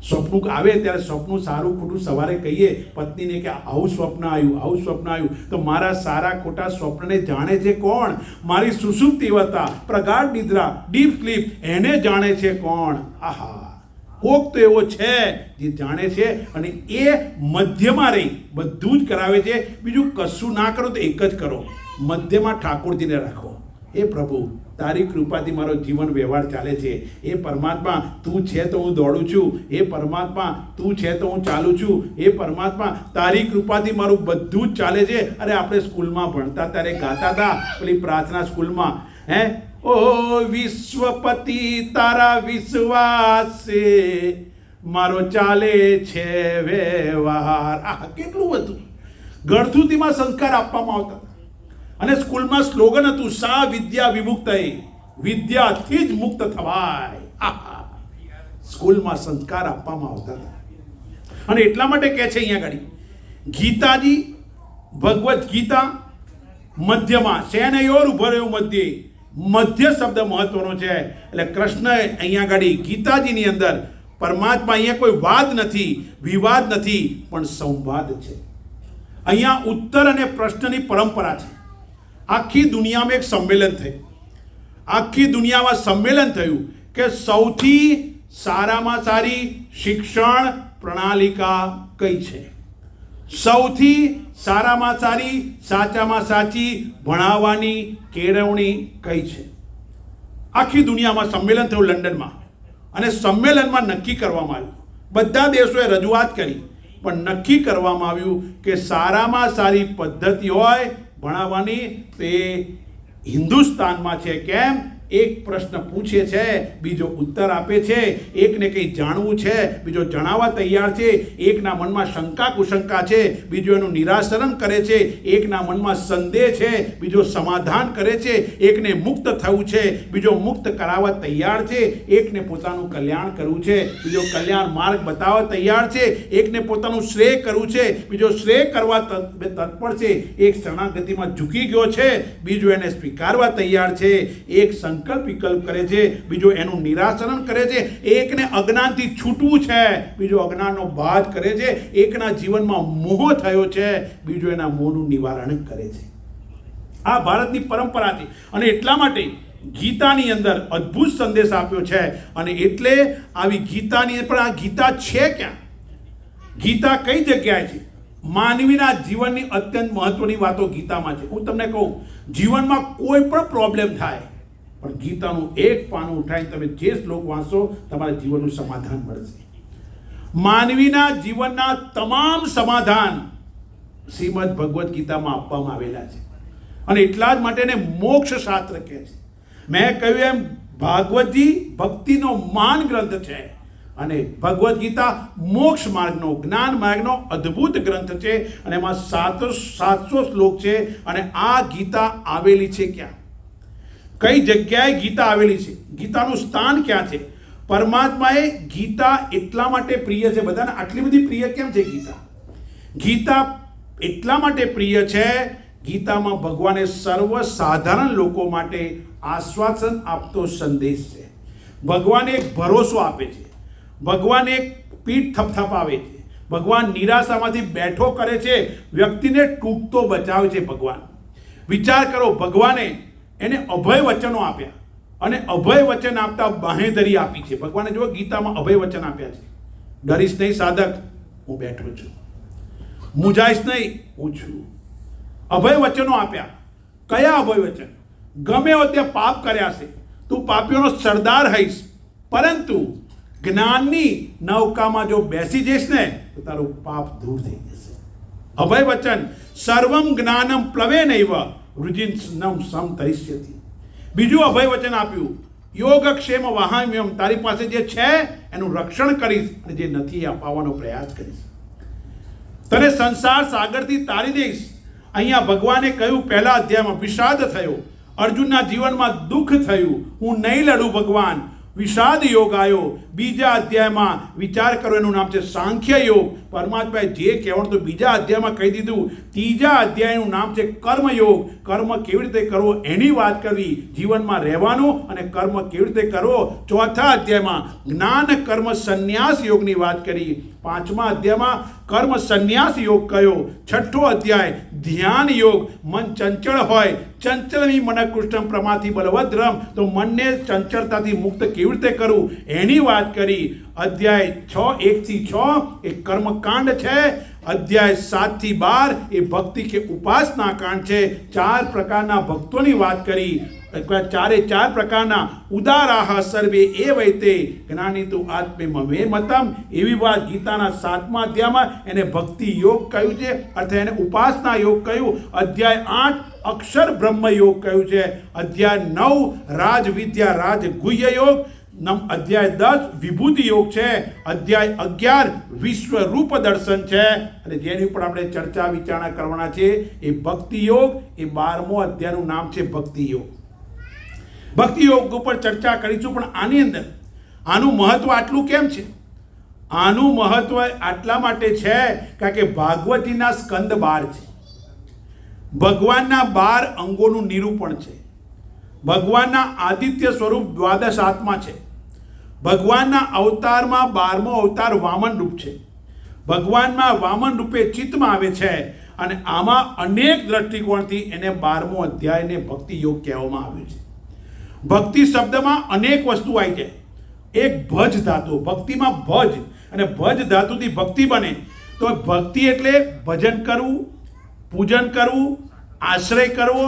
સ્વપ્ન આવે ત્યારે સ્વપ્ન સારું ખોટું સવારે કહીએ પત્નીને કે આવું સ્વપ્ન આવ્યું, આવું સ્વપ્ન આવ્યું, તો મારા સારા ખોટા સ્વપ્નને જાણે છે કોણ? મારી સુષુપ્તિવતા, પ્રગાઢ નિદ્રા, ડીપ સ્લીપ, એને જાણે છે કોણ? આહા, કોક તો એવો છે જે જાણે છે, અને એ મધ્યમાં રહી બધું જ કરાવે છે. બીજું કશું ના કરો તો એક જ કરો, મધ્યમાં ઠાકોરજીને રાખો. એ પ્રભુ, તારી કૃપાથી મારો જીવન વ્યવહાર ચાલે છે. એ પરમાત્મા, તું છે તો હું દોડું છું. એ પરમાત્મા, તું છે તો હું ચાલું છું. એ પરમાત્મા, તારી કૃપાથી મારું બધું જ ચાલે છે. અરે આપણે સ્કૂલમાં ભણતા ત્યારે ગાતા હતા પેલી પ્રાર્થના સ્કૂલમાં, ઓ વિશ્વપતિ તારા વિશ્વાસે મારો ચાલે છે વ્યવહાર. આ કેટલું હતું! ગળથુતીમાં સંસ્કાર આપવામાં આવતા. અને સ્કૂલમાં સ્લોગન હતું, સા વિદ્યા વિમુક્ત, વિદ્યાથી જ મુક્ત થવાય. સ્કૂલમાં સંસ્કાર આપવામાં આવતા હતા. અને એટલા માટે કહે છે અહીંયા આગળ ગીતાજી, ભગવદ્ ગીતા મધ્યમાં શેનયોર ઉભો રહ્યો મધ્ય. મધ્ય શબ્દ મહત્વનો છે. એટલે કૃષ્ણ અહીંયા આગળ ગીતાજીની અંદર પરમાત્મા, અહીંયા કોઈ વાદ નથી, વિવાદ નથી, પણ સંવાદ છે. અહીંયા ઉત્તર અને પ્રશ્નની પરંપરા છે. આખી દુનિયામાં એક સંમેલન થયું. આખી દુનિયામાં સંમેલન થયું કે સૌથી સારામાં સારી શિક્ષણ પ્રણાલિકા કઈ છે, સૌથી સારામાં સારી, સાચામાં સાચી ભણાવવાની કેળવણી કઈ છે. આખી દુનિયામાં સંમેલન થયું લંડનમાં, અને સંમેલનમાં નક્કી કરવામાં આવ્યું. બધા દેશોએ રજૂઆત કરી, પણ નક્કી કરવામાં આવ્યું કે સારામાં સારી પદ્ધતિ હોય ભણાવવાની તે હિન્દુસ્તાનમાં છે. કેમ? એક પ્રશ્ન પૂછે છે, બીજો ઉત્તર આપે છે. એકને કંઈ જાણવું છે, બીજો જણાવવા તૈયાર છે. એકના મનમાં શંકા કુશંકા છે, બીજો એનું નિરાકરણ કરે છે. એકના મનમાં સંદેહ છે, બીજો સમાધાન કરે છે. એકને મુક્ત થવું છે, બીજો મુક્ત કરાવવા તૈયાર છે. એકને પોતાનું કલ્યાણ કરવું છે, બીજો કલ્યાણ માર્ગ બતાવવા તૈયાર છે. એકને પોતાનું શ્રેય કરવું છે, બીજો શ્રેય કરવા તત્પર છે. એક શરણાગતિમાં ઝૂકી ગયો છે, બીજો એને સ્વીકારવા તૈયાર છે. એક સંકલ્પ વિકલ્પ કરે છે, બીજો એનું નિરાકરણ કરે છે. એકને અજ્ઞાનથી છૂટવું છે, બીજો અજ્ઞાનનો બાદ કરે છે. એકના જીવનમાં મોહ થયો છે, બીજો એના મોહનું નિવારણ કરે છે. આ ભારતની પરંપરા છે અને એટલા માટે ગીતાની અંદર અદ્ભુત સંદેશ આપ્યો છે. અને એટલે આવી ગીતાની પણ આ ગીતા છે ક્યાં? ગીતા કઈ જગ્યાએ છે? માનવીના જીવનની અત્યંત મહત્વની વાતો ગીતામાં છે. હું તમને કહું, જીવનમાં કોઈ પણ પ્રોબ્લેમ થાય પણ ગીતાનું એક પાનું ઉઠાવીને તમે જે શ્લોક વાંચો તમારા જીવનનું સમાધાન મળશે. માનવીના જીવનના તમામ સમાધાન શ્રીમદ ભગવદ્ ગીતામાં આપવામાં આવેલા છે અને એટલા જ માટે એને મોક્ષ શાસ્ત્ર કહે છે. મેં કહ્યું એમ ભાગવતજી ભક્તિનો મહાન ગ્રંથ છે અને ભગવદ્ ગીતા મોક્ષ માર્ગનો, જ્ઞાન માર્ગનો અદ્ભુત ગ્રંથ છે અને એમાં 700 શ્લોક છે. અને આ ગીતા આવેલી છે ક્યાં? કઈ જગ્યાએ ગીતા આવેલી છે? ગીતાનું સ્થાન ક્યાં છે? પરમાત્માએ ગીતા એટલા માટે પ્રિય છે. બધાને આટલી બધી પ્રિય કેમ છે ગીતા? ગીતા એટલા માટે પ્રિય છે, ગીતામાં ભગવાને સર્વસાધારણ લોકો માટે આશ્વાસન આપતો સંદેશ છે. ભગવાન એક ભરોસો આપે છે, ભગવાન એક પીઠ થપથપાવે છે, ભગવાન નિરાશામાંથી બેઠો કરે છે, વ્યક્તિને તૂટતો બચાવે છે. ભગવાન વિચાર કરો, ભગવાને એને અભય વચનો આપ્યા અને અભય વચન આપતા બાંહેધરી આપી છે. ભગવાને જો ગીતામાં અભય વચન આપ્યા છે. ડરીશ નહીં સાધક, હું બેઠો છું. મૂંઝાઈશ નહીં, હું છું. અભય વચનો આપ્યા. કયા અભય વચન? ગમે હો તે પાપ કર્યા છે, તું પાપીઓનો સરદાર હઈશ, પરંતુ જ્ઞાનની નૌકામાં જો બેસી જઈશ ને તો તારું પાપ દૂર થઈ જશે. અભય વચન સર્વમ જ્ઞાનમ પ્લવે નૈવ વૃજિન્નમ સમતરિષ્યતિ. બીજું અભય વચન આપ્યું, યોગક્ષેમ વહામ્યમ, તારી પાસે જે છે એનું રક્ષણ કરીશ અને જે નથી અપાવવાનો પ્રયાસ કરીશ. તને સંસાર સાગરથી તારી દઈશ. અહીંયા ભગવાને કહ્યું પહેલા અધ્યાયમાં વિષાદ થયો, અર્જુનના જીવનમાં દુઃખ થયું, હું નહીં લડું ભગવાન, વિષાદ યોગ આવ્યો. બીજા અધ્યાયમાં વિચાર કરો, એનું નામ છે સાંખ્ય યોગ. પરમાત્માએ જે કહેવાનું તો બીજા અધ્યાયમાં કહી દીધું. ત્રીજા અધ્યાયનું નામ છે કર્મયોગ. કર્મ કેવી રીતે કરવો એની વાત કરવી, જીવનમાં રહેવાનું અને કર્મ કેવી રીતે કરવો. ચોથા અધ્યાયમાં જ્ઞાન કર્મ સંન્યાસ યોગની વાત કરી. પાંચમા અધ્યાયમાં કર્મ સંન્યાસ યોગ કયો. છઠ્ઠો અધ્યાય ધ્યાન યોગ. મન ચંચળ હોય, ચંચલમી મન કૃષ્ણ પ્રમાથી બલવદ્રમ, તો મનને ચંચળતાથી મુક્ત કેવી રીતે કરવું એની વાત કરી. અધ્યાય 6 1 થી 6 એ કર્મકાંડ છે. અધ્યાય 7 થી 12 એ ભક્તિ કે ઉપાસના કાંડ છે. 4 પ્રકારના ભક્તોની વાત કરી. ચારે 4 પ્રકારના ઉદારાહ સર્વે એ વૈતે જ્ઞાની તું આત્મે મે મતમ, એવી વાત ગીતાના 7મા અધ્યાયમાં એને ભક્તિ યોગ કહ્યું છે, અર્થાત એને ઉપાસના યોગ કહ્યું. અધ્યાય 8 અક્ષર બ્રહ્મ યોગ કહ્યું છે. અધ્યાય 9 રાજ વિદ્યા રાજ ગુહ્ય યોગ. અધ્યાય 10 વિભૂતિ યોગ છે. અધ્યાય 11 વિશ્વરૂપ દર્શન છે અને જેની ઉપર આપણે ચર્ચા વિચારણા કરવાના છે એ ભક્તિ યોગ. એ 12મો અધ્યાયનું નામ છે ભક્તિ યોગ. ભક્તિ યોગ ઉપર ચર્ચા કરીશું. પણ આની અંદર આનું મહત્વ આટલું કેમ છે? આનું મહત્વ આટલા માટે છે કારણ કે ભાગવતીના સ્કંદ 12 છે. ભગવાનના 12 અંગોનું નિરૂપણ છે. ભગવાનના આદિત્ય સ્વરૂપ દ્વાદશ આત્મા છે. ભગવાનના અવતારમાં 12મો અવતાર વામન રૂપ છે. ભગવાનમાં વામન રૂપે ચિત્તમાં આવે છે અને આમાં અનેક દ્રષ્ટિકોણથી એને 12મો અધ્યાયને ભક્તિ યોગ કહેવામાં આવ્યું છે. ભક્તિ શબ્દમાં અનેક વસ્તુ આવી જાય. એક ભજ ધાતુ, ભક્તિમાં ભજ, અને ભજ ધાતુથી ભક્તિ બને. તો ભક્તિ એટલે ભજન કરવું, પૂજન કરવું, આશ્રય કરવો,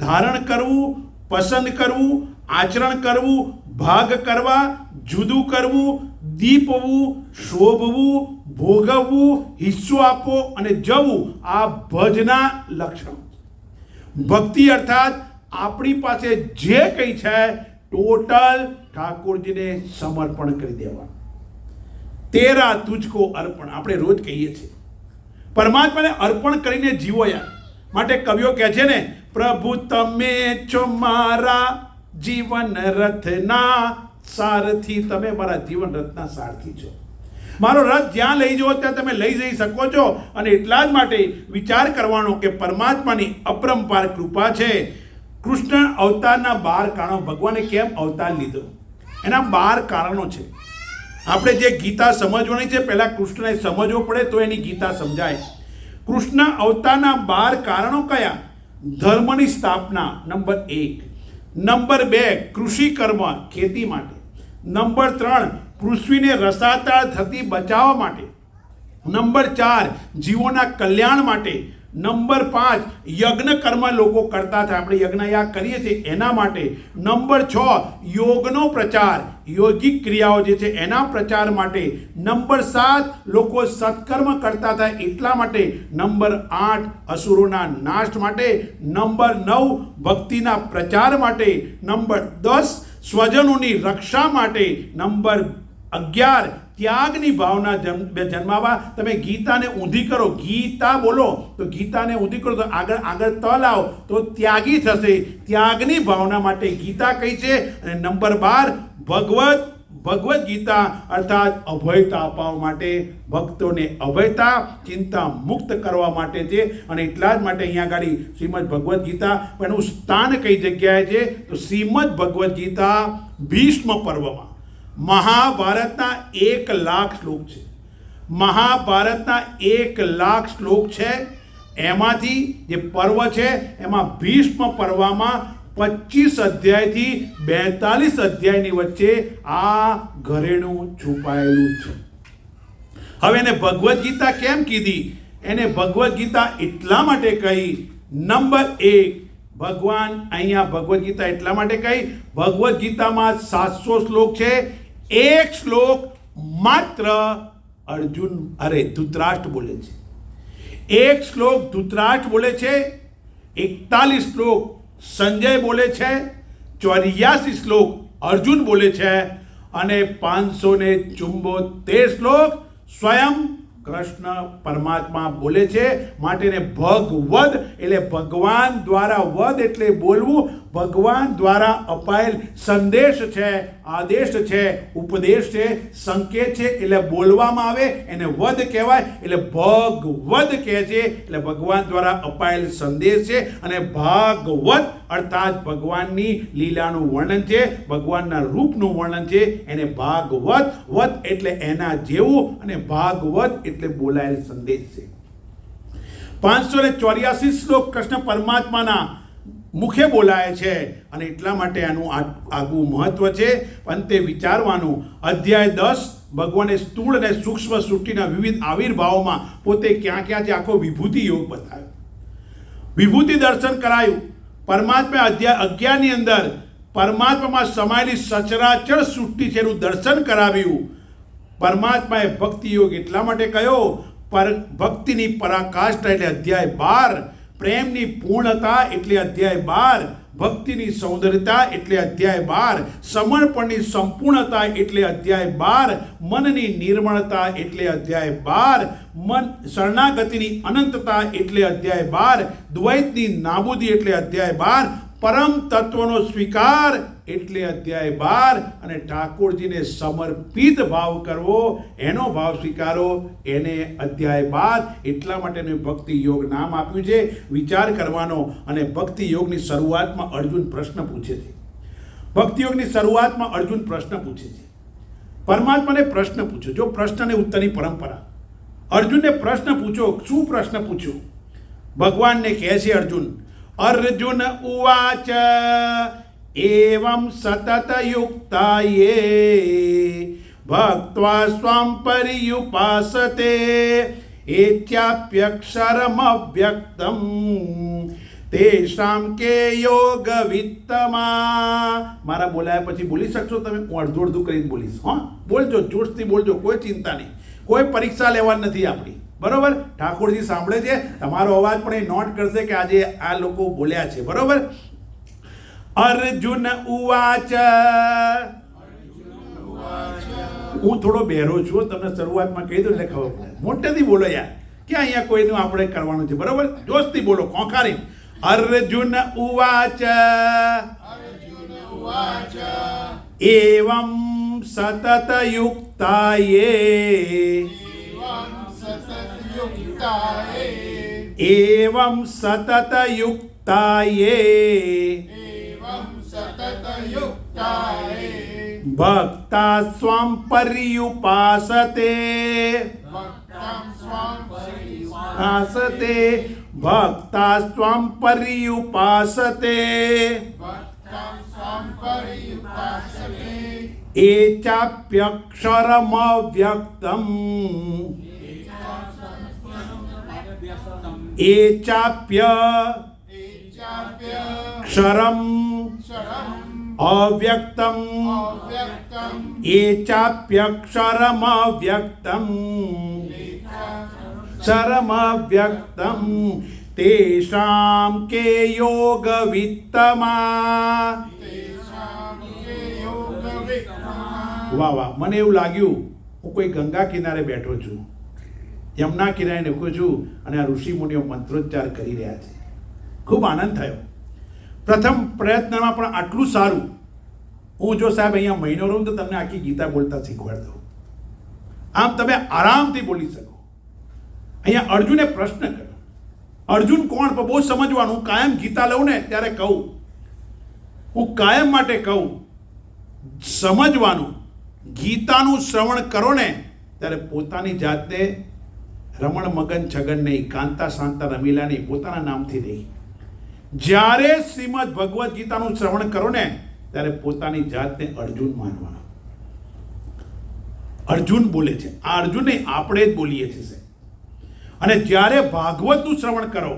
ધારણ કરવું, પસંદ કરવું, આચરણ કરવું, ભાગ કરવા, જુદું કરવું, દીપવું, શોભવું, ભોગવવું, હિસ્સો આપવો અને જવું આ ભજના લક્ષણો. ભક્તિ અર્થાત આપણી પાસે જે કંઈ છે ટોટલ ઠાકોરજીને સમર્પણ કરી દેવા. તેરા તુજકો અર્પણ આપણે રોજ કહીએ છીએ. પરમાત્માને અર્પણ કરીને જીવો યાર. માટે કવિઓ કહે છે ને, પ્રભુ તમે છો મારા જીવન રથના સારથી. તમે મારા જીવન રથના સારથી છો. મારો રથ જ્યાં લઈ જવો ત્યાં તમે લઈ જઈ શકો છો. અને એટલા જ માટે વિચાર કરવાનો કે પરમાત્માની અપરંપાર કૃપા છે. કૃષ્ણ અવતારના 12 કારણો, ભગવાને કેમ અવતાર લીધો એના 12 કારણો છે. આપણે જે ગીતા સમજવાની છે પહેલાં કૃષ્ણને સમજવો પડે તો એની ગીતા સમજાય. કૃષ્ણ અવતારના 12 કારણો કયા? ધર્મની સ્થાપના નંબર 1. નંબર 2 કૃષિ કર્મ ખેતી માટે. નંબર 3 પૃથ્વીને રસાતાળ થતી બચાવવા માટે. નંબર 4 જીવોના કલ્યાણ માટે. નંબર 5 યજ્ઞ કર્મ લોકો કરતા થાય, આપણે યજ્ઞયાગ કરીએ છીએ એના માટે. નંબર 6 યોગનો પ્રચાર, યોગિક ક્રિયાઓ જે છે એના પ્રચાર માટે. નંબર 7 લોકો સત્કર્મ કરતા થાય એટલા માટે. નંબર 8 અસુરોના નાશ માટે. નંબર 9 ભક્તિના પ્રચાર માટે. નંબર 10 સ્વજનોની રક્ષા માટે. નંબર 11 ત્યાગની ભાવના જન્માવા. તમે ગીતાને ઊંધી કરો, ગીતા બોલો તો ગીતાને ઊંધી કરો તો આગળ આગળ ત લાવો તો ત્યાગી થશે. ત્યાગની ભાવના માટે ગીતા કઈ છે. અને નંબર 12 ભગવદ્ ગીતા અર્થાત અભયતા અપાવવા માટે, ભક્તોને અભયતા ચિંતા મુક્ત કરવા માટે છે. અને એટલા જ માટે અહીંયા આગળ શ્રીમદ ભગવદ્ ગીતા એનું સ્થાન કઈ જગ્યાએ છે તો શ્રીમદ ભગવદ્ ગીતા ભીષ્મ પર્વમાં. મહાભારતના 1,00,000 શ્લોક છે. મહાભારતના 1,00,000 શ્લોક છે. એમાંથી જે પર્વ છે એમાં ભીષ્મ પર્વમાં 25 અધ્યાયથી 42 અધ્યાયની વચ્ચે આ ઘરેણું છુપાયેલું છે. હવે એને ભગવદ્ ગીતા કેમ કીધી? એને ભગવદ્ ગીતા એટલા માટે કહી. નંબર 1 ભગવાન અહીંયા ભગવદ્ ગીતા એટલા માટે કહી, ભગવદ્ ગીતામાં 700 શ્લોક છે. એક શ્લોક માત્ર ધૃતરાષ્ટ્ર બોલે છે. એક શ્લોક ધૃતરાષ્ટ્ર બોલે છે. 41 શ્લોક સંજય બોલે છે. 84 શ્લોક અર્જુન બોલે છે. અને 574 શ્લોક સ્વયં કૃષ્ણ પરમાત્મા બોલે છે. માટે ભગવદ એટલે ભગવાન દ્વારા, વદ એટલે બોલવું, ભગવાન દ્વારા અપાયેલ સંદેશ છે, આદેશ છે, ઉપદેશ છે, સંકેત છે. એટલે બોલવામાં આવે એને વદ કહેવાય. એટલે ભગવદ કહે છે એટલે ભગવાન દ્વારા અપાયેલ સંદેશ છે. અને ભાગવત અર્થાત ભગવાનની લીલાનું વર્ણન છે, ભગવાનના રૂપનું વર્ણન છે. એને ભાગવત, વત એટલે એના જેવું, અને ભાગવત એટલે બોલાયેલ સંદેશ છે. 584 શ્લોક કૃષ્ણ પરમાત્માના મુખે બોલાય છે. અને એટલા માટે આનું આગવું મહત્વ છે. પણ તે વિચારવાનું. અધ્યાય 10 ભગવાને સ્થૂળ અને સૂક્ષ્મ સૃષ્ટિના વિવિધ આવિર્ભાવોમાં પોતે ક્યાં ક્યાં આખો વિભૂતિ યોગ બતાવ્યો, વિભૂતિ દર્શન કરાયું. પરમાત્મા અધ્યાય 11 ની અંદર પરમાત્મામાં સમાયેલી સચરાચર સૃષ્ટિ છે એનું દર્શન કરાવ્યું. પરમાત્માએ ભક્તિ યોગ એટલા માટે કહ્યો, ભક્તિની પરાકાષ્ઠા એટલે અધ્યાય 12, પ્રેમની પૂર્ણતા એટલે અધ્યાય 12, ભક્તિની સૌંદર્યતા એટલે અધ્યાય 12, સમર્પણની સંપૂર્ણતા એટલે અધ્યાય 12, મનની નિર્મળતા એટલે અધ્યાય 12, મન શરણાગતિની અનંતતા એટલે અધ્યાય 12, દ્વૈતની નાબૂદી એટલે અધ્યાય 12, પરમ તત્વનો સ્વીકાર એટલે અધ્યાય 12, અને ઠાકોરજીને સમર્પિત ભાવ કરવો, એનો ભાવ સ્વીકારો, એને અધ્યાય 12. એટલા માટે ભક્તિ યોગ નામ આપ્યું છે. વિચાર કરવાનો. અને ભક્તિ યોગની શરૂઆતમાં અર્જુન પ્રશ્ન પૂછે છે. ભક્તિ યોગની શરૂઆતમાં અર્જુન પ્રશ્ન પૂછે છે. પરમાત્માને પ્રશ્ન પૂછ્યો. જો પ્રશ્ન અને ઉત્તરની પરંપરા. અર્જુનને પ્રશ્ન પૂછો. શું પ્રશ્ન પૂછ્યો? ભગવાનને કહે છે અર્જુન, અર્જુન ઉવાચ એવં સતત યુક્તાયે ભક્ત્વા સ્વામ પર્યુપાસતે એત્યાપ્યક્ષરમવ્યક્તમ તેષામ કે યોગ વિત્તમાં. મારા બોલાયા પછી બોલી શકશો તમે? હું અડધું કરીને બોલીશ. હા, બોલજો, જોશથી બોલજો, કોઈ ચિંતા નહીં. કોઈ પરીક્ષા લેવા નથી આપણી, બરોબર? ઠાકોરજી સાંભળે છે તમારો અવાજ, પણ એ નોટ કરશે કે આજે આ લોકો બોલ્યા છે, બરોબર? અર્જુન ઉવાચ. હું થોડો બહેરો છું, તમને શરૂઆતમાં કહી દઉં એટલે ખબર પડે. મોટેથી બોલો યાર, ક્યાં અહીંયા કોઈનું આપણે કરવાનું છે, બરોબર? જોશથી બોલો, ખોખારી. અર્જુન ઉવાચ. એવં સતત યુક્તાયે. એવં સતત યુક્તાયે ભક્તા સ્વામ પર્યુપાસતે. ભક્તા સ્વામ પર્યુપાસતે. એ ચાપ્યક્ષરમવ્યક્તમ. એ ચાપ્યક્ષરમ અવ્યક્તમ. એ ચાપ્યક્ષરમવ્યક્તમ. ક્ષરમવ્યક્તમ તેષામ કે યોગ વિત્તમાં. વાહ વાહ, મને એવું લાગ્યું હું કોઈ ગંગા કિનારે બેઠો છું, યમુના કિનારે નીકળું છું અને આ ઋષિ મુનિઓ મંત્રોચ્ચાર કરી રહ્યા છે. ખૂબ આનંદ થયો. પ્રથમ પ્રયત્નમાં પણ આટલું સારું. હું જો સાહેબ અહીંયા મહિનો રહું તો તમને આખી ગીતા બોલતા શીખવાડ દઉં. આમ તમે આરામથી બોલી શકો. અહીંયા અર્જુને પ્રશ્ન કર્યો. અર્જુન કોણ? પણ બહુ સમજવાનું. હું કાયમ ગીતા લઉં ને ત્યારે કહું, હું કાયમ માટે કહું, સમજવાનું. ગીતાનું શ્રવણ કરો ને ત્યારે પોતાની જાતને રમણ મગન છગન નહીં, કાંતા શાંતા રમીલા નહીં, પોતાના નામથી નહીં. જ્યારે શ્રીમદ ભગવદ્ ગીતાનું શ્રવણ કરો ને ત્યારે પોતાની જાતને અર્જુન માનવાનો. અર્જુન બોલે છે, આ અર્જુન નહીં, આપણે જ બોલીએ છીએ. અને જ્યારે ભાગવતનું શ્રવણ કરો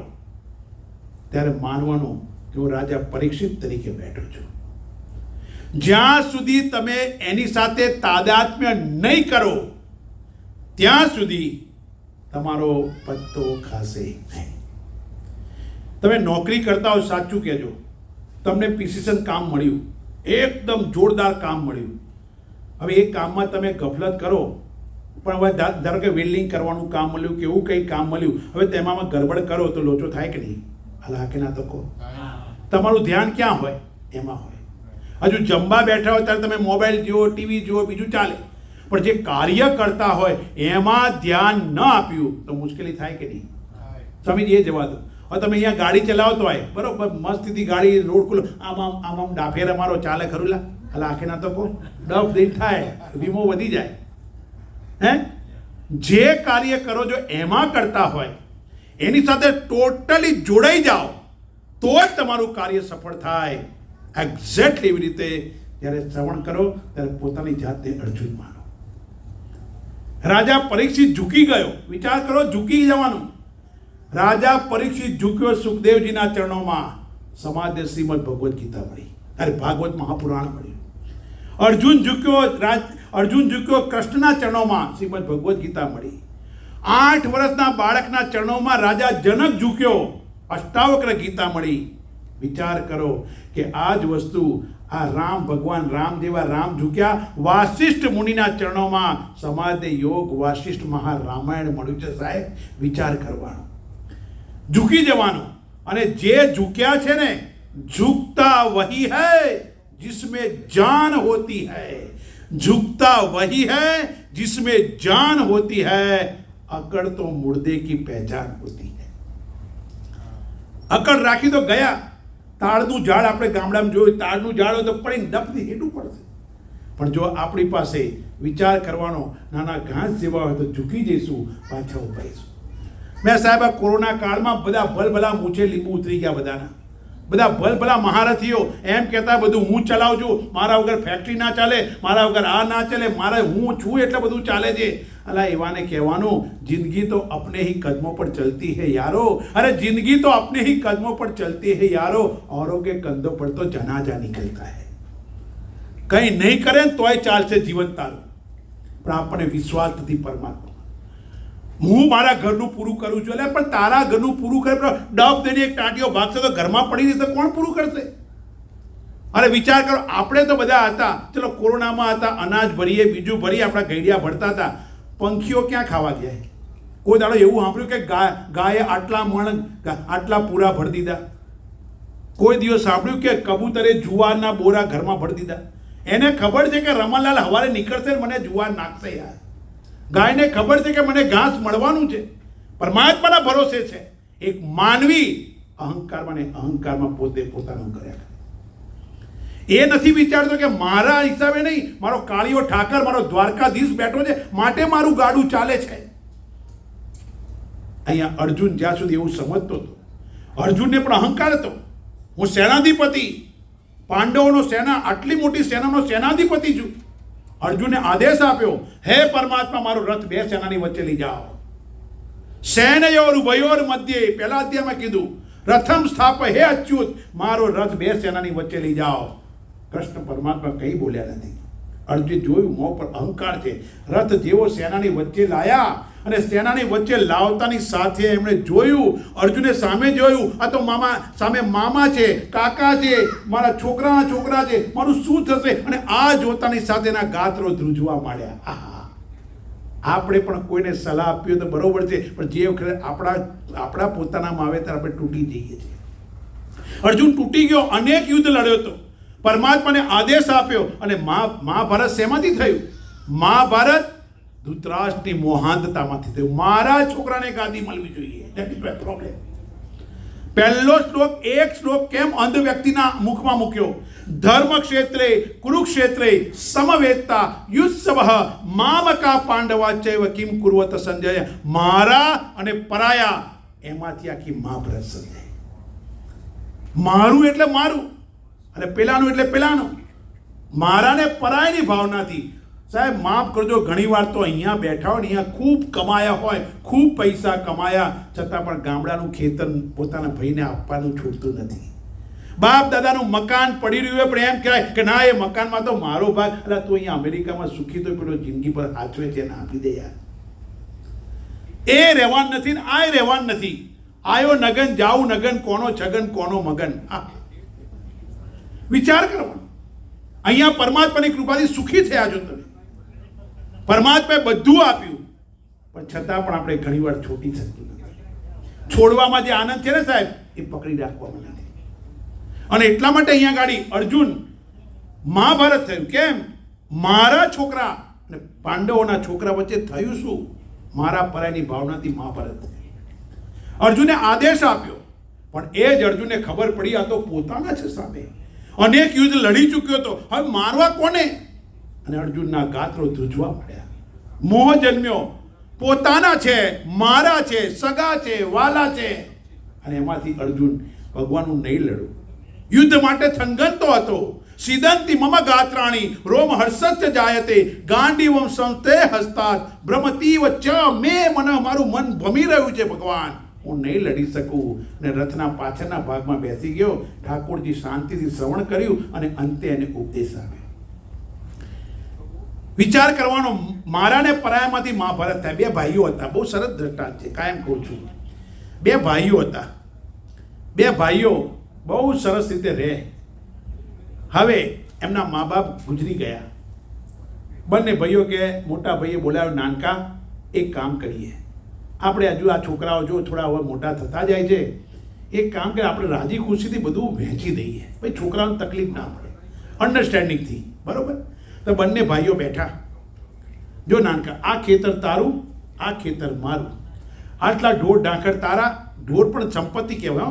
ત્યારે માનવાનું કે હું રાજા પરીક્ષિત તરીકે બેઠો છું. જ્યાં સુધી તમે એની સાથે તાદાત્મ્ય નહીં કરો ત્યાં સુધી તમારો પત્તો ખાશે નહીં. તમે નોકરી કરતા હો, સાચું કહેજો, તમને પ્રિસિઝન કામ મળ્યું, એકદમ જોરદાર કામ મળ્યું. હવે એ કામમાં તમે ગફલત કરો, પણ હવે ધારો કે વેલ્ડિંગ કરવાનું કામ મળ્યું કે એવું કંઈ કામ મળ્યું, હવે તેમાં ગડબડ કરો તો લોચો થાય કે નહીં? અલા કે ના તો કહો. તમારું ધ્યાન ક્યાં હોય? એમાં હોય. હજુ જમવા બેઠા હોય ત્યારે તમે મોબાઈલ જુઓ, ટીવી જુઓ, બીજું ચાલે, પણ જે કાર્ય કરતા હોય એમાં ધ્યાન ન આપ્યું તો મુશ્કેલી થાય કે નહીં? સમજી એ જવા દો. હવે તમે અહીંયા ગાડી ચલાવતો હોય, બરોબર, મસ્તીથી ગાડી રોડ ખુલ્લો, આમ આમ આમ આમ ડાફેર અમારો ચાલે ખરું? લા અલા આખે ના તો કહો. ડફ દિન થાય, વીમો વધી જાય. હે, જે કાર્ય કરો જો એમાં કરતા હોય એની સાથે ટોટલી જોડાઈ જાઓ તો જ તમારું કાર્ય સફળ થાય. એક્ઝેક્ટલી એવી રીતે જ્યારે શ્રવણ કરો ત્યારે પોતાની જાતને અર્જુન માનો. રાજા પરીક્ષિત ઝૂકી ગયો. વિચાર કરો, ઝૂકી જવાનું. રાજા પરીક્ષિત ઝૂક્યો સુખદેવજીના ચરણોમાં. સમાજને શ્રીમદ ભગવદ્ ગીતા મળી, અરે ભાગવત મહાપુરાણ મળ્યું. અર્જુન ઝૂક્યો કૃષ્ણના ચરણોમાં. શ્રીમદ ભગવદ્ ગીતા મળી. 8 વર્ષના બાળકના ચરણોમાં રાજા જનક ઝૂક્યો. અષ્ટાવક્ર ગીતા મળી. વિચાર કરો કે આ જ વસ્તુ આ રામ ભગવાન રામ જેવા રામ ઝૂક્યા વાસિષ્ઠ મુનિના ચરણોમાં. સમાજને યોગ વાસિષ્ઠ મહારામાયણ મળ્યું છે. સાહેબ વિચાર કરવાનો, ઝૂકી જવાનું. અને જે ઝૂક્યા છે ને, ઝૂકતા વહી હૈ जिसमें जान होती है. झुकता वही है जिसमें जान होती है. अकड़ तो मुर्दे की पहचान होती है. અકડ રાખી તો ગયા. તાળનું ઝાડ આપણે ગામડામાં જોયું, તાળનું ઝાડ હોય તો પડીને ડપથી હેઠું પડશે. પણ જો આપણી પાસે વિચાર કરવાનો નાના ઘાસ જેવા હોય તો ઝૂકી જઈશું, પાછા ઉભાઈશું. મેં સાહેબ આ કોરોના કાળમાં બધા ભલભલા મૂછે લીંબુ ઉતરી ગયા. બધા ભલભલા મહારથીઓ એમ કહેતા બધું હું ચલાવું છું, મારા વગર ફેક્ટરી ના ચાલે, મારા વગર આ ના ચાલે, મારે હું છું એટલે બધું ચાલે છે. अला एवाने कहवानुं जिंदगी तो अपने ही कदमों पर चलती है यारो, अरे जिंदगी तो अपने ही कदमों पर चलती है यारो, औरों के कंधों पर तो जनाजा निकलता है। कहीं नहीं करे तोय चालशे जीवन तारुं, पण आपणे विश्वास नथी परमात्मा। હું મારા ઘરનું પૂરું કરું છું, એટલે પણ તારા ઘરનું પૂરું કરે ડબ દઈને એક ટાંટીઓ ભાગશે તો ઘરમાં પડી જશે, કોણ પૂરું કરશે? અરે વિચાર કરો, આપણે તો બધા હતા, ચલો કોરોનામાં હતા, અનાજ ભરીએ, બીજું ભરીએ, આપણા ગઈડિયા ભરતા હતા, પંખીઓ ક્યાં ખાવા ગયા? કોઈ દાડો એવું સાંભળ્યું કે ગાયે આટલા મણ આટલા પૂરા ભરી દીધા? કોઈ દિવસ સાંભળ્યું કે કબૂતરે જુવારના બોરા ઘરમાં ભરી દીધા? એને ખબર છે કે રમણલાલ હવારે નીકળશે ને મને જુવાર નાખશે યાર. ગાયને ખબર છે કે મને ઘાસ મળવાનું છે, પરમાત્માના ભરોસે છે. એક માનવી અહંકારમાં પોતે પોતાનું કર્યા. એ નથી વિચારતો કે મારા હિસાબે નહીં, મારો કાળિયો ઠાકર, મારો દ્વારકાધીશ બેઠો છે માટે મારું ગાડું ચાલે છે. અહીંયા અર્જુન જ્યાં સુધી એવું સમજતો હતો, અર્જુનને પણ અહંકાર હતો. હું સેનાધિપતિ, પાંડવોનો સેના, આટલી મોટી સેનાનો સેનાધિપતિ છું. અર્જુને આદેશ આપ્યો, હે પરમાત્મા, મારો રથ બે સેનાની વચ્ચે લઈ જાઓ. સેનયોર ઉભયોર મધ્યે, પહેલા અધ્યાયમાં કીધું, રથમ સ્થાપ હે અચ્યુત, મારો રથ બે સેનાની વચ્ચે લઈ જાઓ. કૃષ્ણ પરમાત્મા કંઈ બોલ્યા નથી. અર્જુન જોયું મોં પર અહંકાર છે. રથ જેવો સેનાની વચ્ચે લાયા અને સેનાની વચ્ચે લાવતાની સાથે એમણે જોયું, અર્જુને સામે જોયું, આ તો સામે મામા છે, કાકા છે, મારા છોકરાના છોકરા છે, મારું શું થશે? અને આ જોતાની સાથે એના ગાત્રો ધ્રુજવા માંડ્યા. આહા, આપણે પણ કોઈને સલાહ આપીએ તો બરોબર છે, પણ જે વખતે આપણા પોતાના માવેતર આપણે તૂટી જઈએ છીએ. અર્જુન તૂટી ગયો, અનેક યુદ્ધ લડ્યો હતો, પરમાત્માને આદેશ આપ્યો. અને મહાભારત શેમાંથી થયું? મહાભારત ધૃતરાષ્ટ્રની મોહાંતતામાંથી થયું. મારા છોકરાને ગાદી મળવી જોઈએ, ધેટ ઇઝ માય પ્રોબ્લેમ. પહેલો શ્લોક, એક શ્લોક કેમ અંધ વ્યક્તિના મુખમાં મૂક્યો? ધર્મ ક્ષેત્રે કુરુક્ષેત્રે સમવેત્તા યુત્સવઃ મામકા પાંડવા ચૈવ કિમ કુર્વત સંજય. મારા અને પરાયા, એમાંથી આખી મહાભારત સંજય. મારું એટલે મારું અને પેલાનું એટલે પેલાનું. મારાને પરાયની ભાવનાથી. સાહેબ માફ કરજો, ઘણીવાર તો અહીંયા બેઠા હોય ને, અહીંયા ખૂબ કમાયા હોય, ખૂબ પૈસા કમાયા છતાં પણ ગામડાનું ખેતર પોતાના ભાઈને આપવાનું છૂટતું નથી. બાપ દાદાનું મકાન પડી રહ્યું હોય પણ એમ કહેવાય કે ના, એ મકાનમાં તો મારો ભાગ. એટલે તું અહીંયા અમેરિકામાં સુખી તો પેલો જિંદગી પર હાચવે છે, એને આપી દે યાર. એ રહેવાન નથી ને આ રહેવાન નથી. આયો નગન જાઉં નગન, કોનો છગન કોનો મગન. વિચાર કરવાનો. અહીંયા પરમાત્માની કૃપાથી સુખી થયા છો તમે. પરમાત્માએ બધું આપ્યું, પણ છતાં પણ આપણે ઘણીવાર છોડી શકતું નથી. છોડવામાં જે આનંદ છે ને સાહેબ, એ પકડી રાખવામાં નથી. અને એટલા માટે અહીંયા ગાડી અર્જુન મહાભારત થયું. કેમ? મારા છોકરા અને પાંડવોના છોકરા વચ્ચે થયું શું? મારા પરાયની ભાવનાથી મહાભારત થયું. અર્જુને આદેશ આપ્યો, પણ એ જ અર્જુનને ખબર પડી આ તો પોતાના છે સામે. અનેક યુદ્ધ લડી ચૂક્યો હતો, હવે મારવા કોને? અને અર્જુનના ગાત્રો ધ્રુજવા પડ્યા. મોહ જન્મ્યો, પોતાના છે, મારા છે, સગા છે, વાલા છે. અને એમાંથી અર્જુન ભગવાનનું નહીં લડ્યું. યુદ્ધ માટે થંગનતો હતો. સિદંતી મમ ગાત્રાણી રોમ હર્ષસ્ય જાયતે ગાંડીવમ સંસ્તે હસ્તાત ભ્રમતીવ ચ મે મન. મારું મન ભમી રહ્યું છે ભગવાન, હું નહીં લડી શકું. અને રથના પાછળના ભાગમાં બેસી ગયો. ઠાકોરજી શાંતિથી શ્રવણ કર્યું અને અંતે એને ઉપદેશ આપ્યો. વિચાર કરવાનો. મારા ને પરાયામાંથી મહાભારત થાય. બે ભાઈઓ હતા, બહુ સરસ દ્રષ્ટાંત છે, કાયમ કહું છું. બે ભાઈઓ હતા, બે ભાઈઓ બહુ સરસ રીતે રહે. હવે એમના મા બાપ ગુજરી ગયા. બંને ભાઈઓ કે મોટા ભાઈએ બોલાવ્યો, નાનકા એક કામ કરીએ, આપણે હજુ આ છોકરાઓ જો થોડા હવે મોટા થતા જાય છે, એક કામ કરે, આપણે રાજી ખુશીથી બધું વહેંચી દઈએ, ભાઈ છોકરાઓને તકલીફ ના પડે, અન્ડરસ્ટેન્ડિંગથી. બરાબર? તો બંને ભાઈઓ બેઠા. જો નાનકા, આ ખેતર તારું, આ ખેતર મારું, આટલા ઢોર ઢાંકર તારા. ઢોર પણ સંપત્તિ કહેવાય.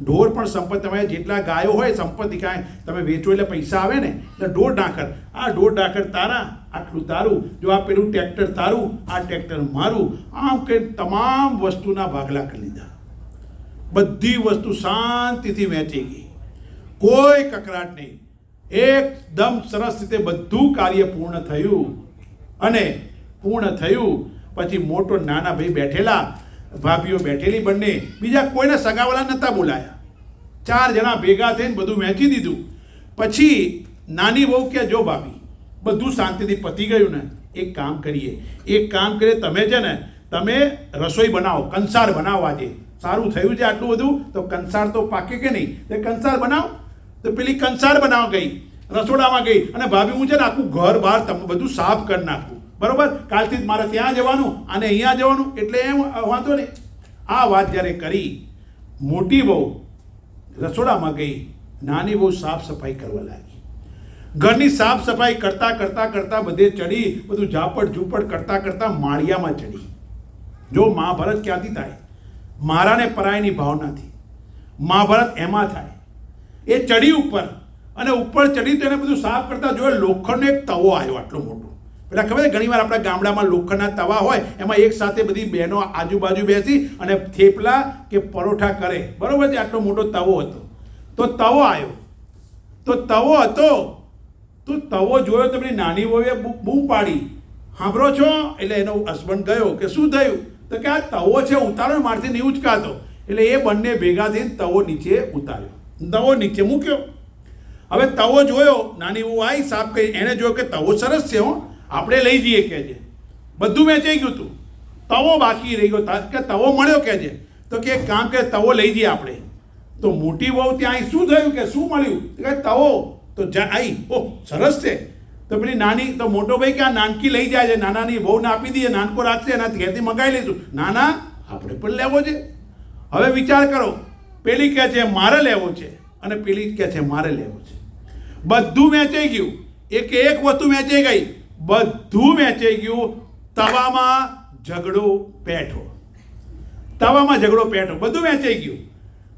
ઢોર પણ સંપત્તિ. તમે જેટલા ગાયો હોય સંપત્તિ, કાંઈ તમે વેચો એટલે પૈસા આવે ને, એટલે ઢોર ઢાંકર. આ ઢોર ઢાંકર તારા, આટલું તારું. જો આ પેલું ટ્રેક્ટર તારું, આ ટ્રેક્ટર મારું. આમ કે તમામ વસ્તુના ભાગલા કરી લીધા. બધી વસ્તુ શાંતિથી વહેંચી ગઈ, કોઈ કકરાટ નહીં. એકદમ સરસ રીતે બધું કાર્ય પૂર્ણ થયું. અને પૂર્ણ થયું પછી મોટો નાના ભાઈ બેઠેલા, ભાભીઓ બેઠેલી બંને, બીજા કોઈને સગાવાળા નહોતા બોલાયા. 4 જણા ભેગા થઈને બધું વહેંચી દીધું. પછી નાની વહુ કે જો ભાભી બધું શાંતિથી પતી ગયું ને, એક કામ કરીએ, તમે છે ને તમે રસોઈ બનાવો, કંસાર બનાવો. આજે સારું થયું છે આટલું બધું, તો કંસાર તો પાકે કે નહીં, તે કંસાર બનાવો. તો પેલી કંસાર બનાવવા ગઈ, રસોડામાં ગઈ, અને ભાભી હું છે ને આખું ઘર બહાર બધું સાફ કરી નાખું, બરોબર, કાલથી જ મારે ત્યાં જવાનું અને અહીંયા જવાનું, એટલે એમ વાંધો નહીં. આ વાત જ્યારે કરી, મોટી વહુ રસોડામાં ગઈ, નાની વહુ સાફ સફાઈ કરવા લાગી. ઘરની સાફ સફાઈ કરતા બધે ચડી, બધું ઝાપટ ઝૂપટ કરતા માળિયામાં ચડી. જો મહાભારત ક્યાંથી થાય? મારાને પરાયની ભાવનાથી. મહાભારત એમાં થાય. એ ચડી ઉપર, અને ઉપર ચડી તો એને બધું સાફ કરતા જોયે લોખંડનો એક તવો આવ્યો આટલો મોટો. પેલા ખબર ઘણી વાર આપણા ગામડામાં લોખંડના તવા હોય, એમાં એક સાથે બધી બહેનો આજુબાજુ બેસી અને થેપલા કે પરોઠા કરે, બરોબર છે. આટલો મોટો તવો હતો. તો તવો આવ્યો, તો તવો જોયો તો પેલી નાની વહુએ બૂમ પાડી, સાંભળો છો? એટલે એનો હસબન્ડ ગયો કે શું થયું? તો કે આ તવો છે, ઉતારો, મારથી નહીં ઉચકાતો. એટલે એ બંને ભેગા થઈને તવો નીચે ઉતાર્યો, તવો નીચે મૂક્યો. હવે તવો જોયો, નાની વહુ આવી સાફ કરી, એને જોયો કે તવો સરસ છે, આપણે લઈ જઈએ કે છે. બધું વેચાઈ ગયું હતું, તવો બાકી રહી ગયો કે તવો મળ્યો કે છે. તો કે એક કામ કે તવો લઈ જઈએ આપણે. તો મોટી વહુ ત્યાં શું થયું કે શું મળ્યું? કે તવો. તો આવી, ઓહ સરસ છે. તો પેલી નાની, તો મોટો ભાઈ કે આ નાનકી લઈ જાય છે, નાનાની વહુને આપી દઈએ, નાનકો રાખશે, એના ઘેરથી મંગાવી લઈશું. નાના આપણે પણ લેવો છે. હવે વિચાર કરો, પેલી કહે છે મારે લેવો છે, અને પેલી કહે છે મારે લેવો છે. બધું વેચાઈ ગયું, એક વસ્તુ વેચાઈ ગઈ, બધું વેચાઈ ગયું. તવામાં ઝઘડો પેઠો, બધું વેચાઈ ગયું,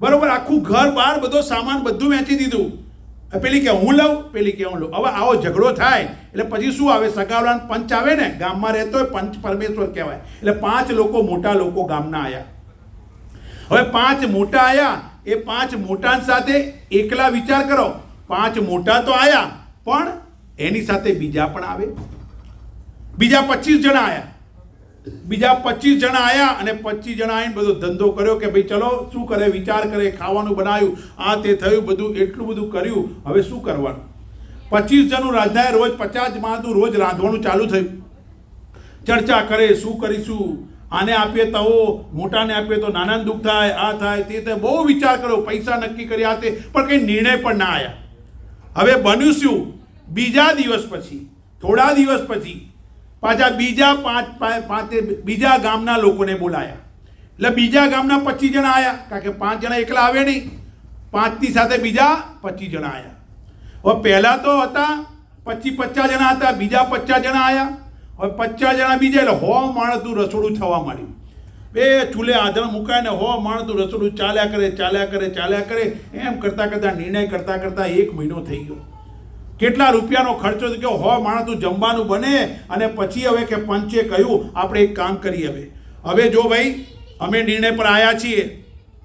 બરોબર. આખું ઘર બહાર બધો સામાન બધું વેચી દીધું. પેલી કે હું લઉં, પેલી કે હું લઉં. હવે આવો ઝઘડો થાય એટલે પછી શું આવે? સગાવડાનો પંચ આવે ને, ગામમાં રહેતો હોય પંચ પરમેશ્વર કહેવાય. એટલે 5 લોકો, મોટા લોકો ગામના આવ્યા. હવે 5 મોટા આવ્યા, એ 5 મોટા સાથે એકલા વિચાર કરો, 5 મોટા તો આવ્યા, પણ એની સાથે બીજા પણ આવે. બીજા 25 જણા આવ્યા, અને 25 જણા આવીને બધો ધંધો કર્યો કે ભાઈ ચલો શું કરે, વિચાર કરે, ખાવાનું બનાવ્યું, આ તે થયું, બધું એટલું બધું કર્યું. હવે શું કરવાનું? 25 જણનું રાંધાય, રોજ 50 માણસનું રોજ રાંધવાનું ચાલુ થયું. ચર્ચા કરે, શું કરીશું, આને આપીએ તવો, મોટાને આપીએ તો નાનાને દુઃખ થાય, આ થાય તે થાય, બહુ વિચાર કર્યો, પૈસા નક્કી કર્યા તે, પણ કંઈ નિર્ણય પણ ના આવ્યા. હવે બન્યું શું? બીજા દિવસ પછી, થોડા દિવસ પછી પાછા બીજા બીજા ગામના લોકોને બોલાયા. એટલે બીજા ગામના 25 જણા આવ્યા, કારણ કે 5 જણા એકલા આવે નહીં, 5ની સાથે બીજા 25 જણા આવ્યા. હવે પહેલાં તો હતા 50 જણા હતા, બીજા 50 જણા આવ્યા. હવે 50 જણા બીજા, એટલે 100 માણસનું રસોડું થવા માંડ્યું. બે ચૂલે આધણ મુકાય ને 100 માણસનું રસોડું ચાલ્યા કરે. એમ કરતાં નિર્ણય કરતાં 1 મહિનો થઈ ગયો. કેટલા રૂપિયાનો ખર્ચો થયો? 100 માણસનું જમવાનું બને, અને પછી હવે કે પંચે કહ્યું આપણે એક કામ કરીએ. હવે જો ભાઈ અમે નિર્ણય પર આવ્યા છીએ.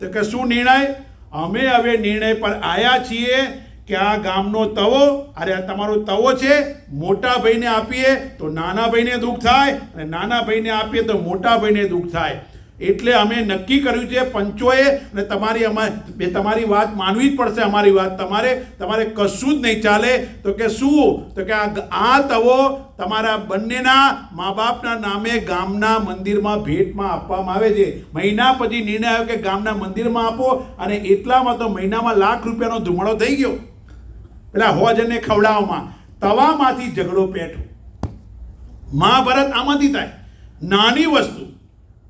તો કે શું નિર્ણય? અમે હવે નિર્ણય પર આવ્યા છીએ કે આ ગામનો તવો, અરે આ તમારો તવો છે, મોટા ભાઈને આપીએ તો નાના ભાઈને દુઃખ થાય, અને નાના ભાઈને આપીએ તો મોટા ભાઈને દુઃખ થાય. એટલે અમે નક્કી કર્યું છે પંચોએ, અને તમારી વાત માનવી જ પડશે. અમારી વાત તમારે કશું જ નહીં ચાલે. તો કે શું? તો કે આ તવો તમારા બંનેના મા બાપના નામે ગામના મંદિરમાં ભેટમાં આપવામાં આવે છે. મહિના પછી નિર્ણય આવ્યો કે ગામના મંદિરમાં આપો, અને એટલામાં તો મહિનામાં લાખ રૂપિયાનો ધુમાડો થઈ ગયો પેલા હોજને ખવડાવવામાં. તવામાંથી ઝઘડો પેઠો. મહાભારત આમાંથી થાય. નાની વસ્તુ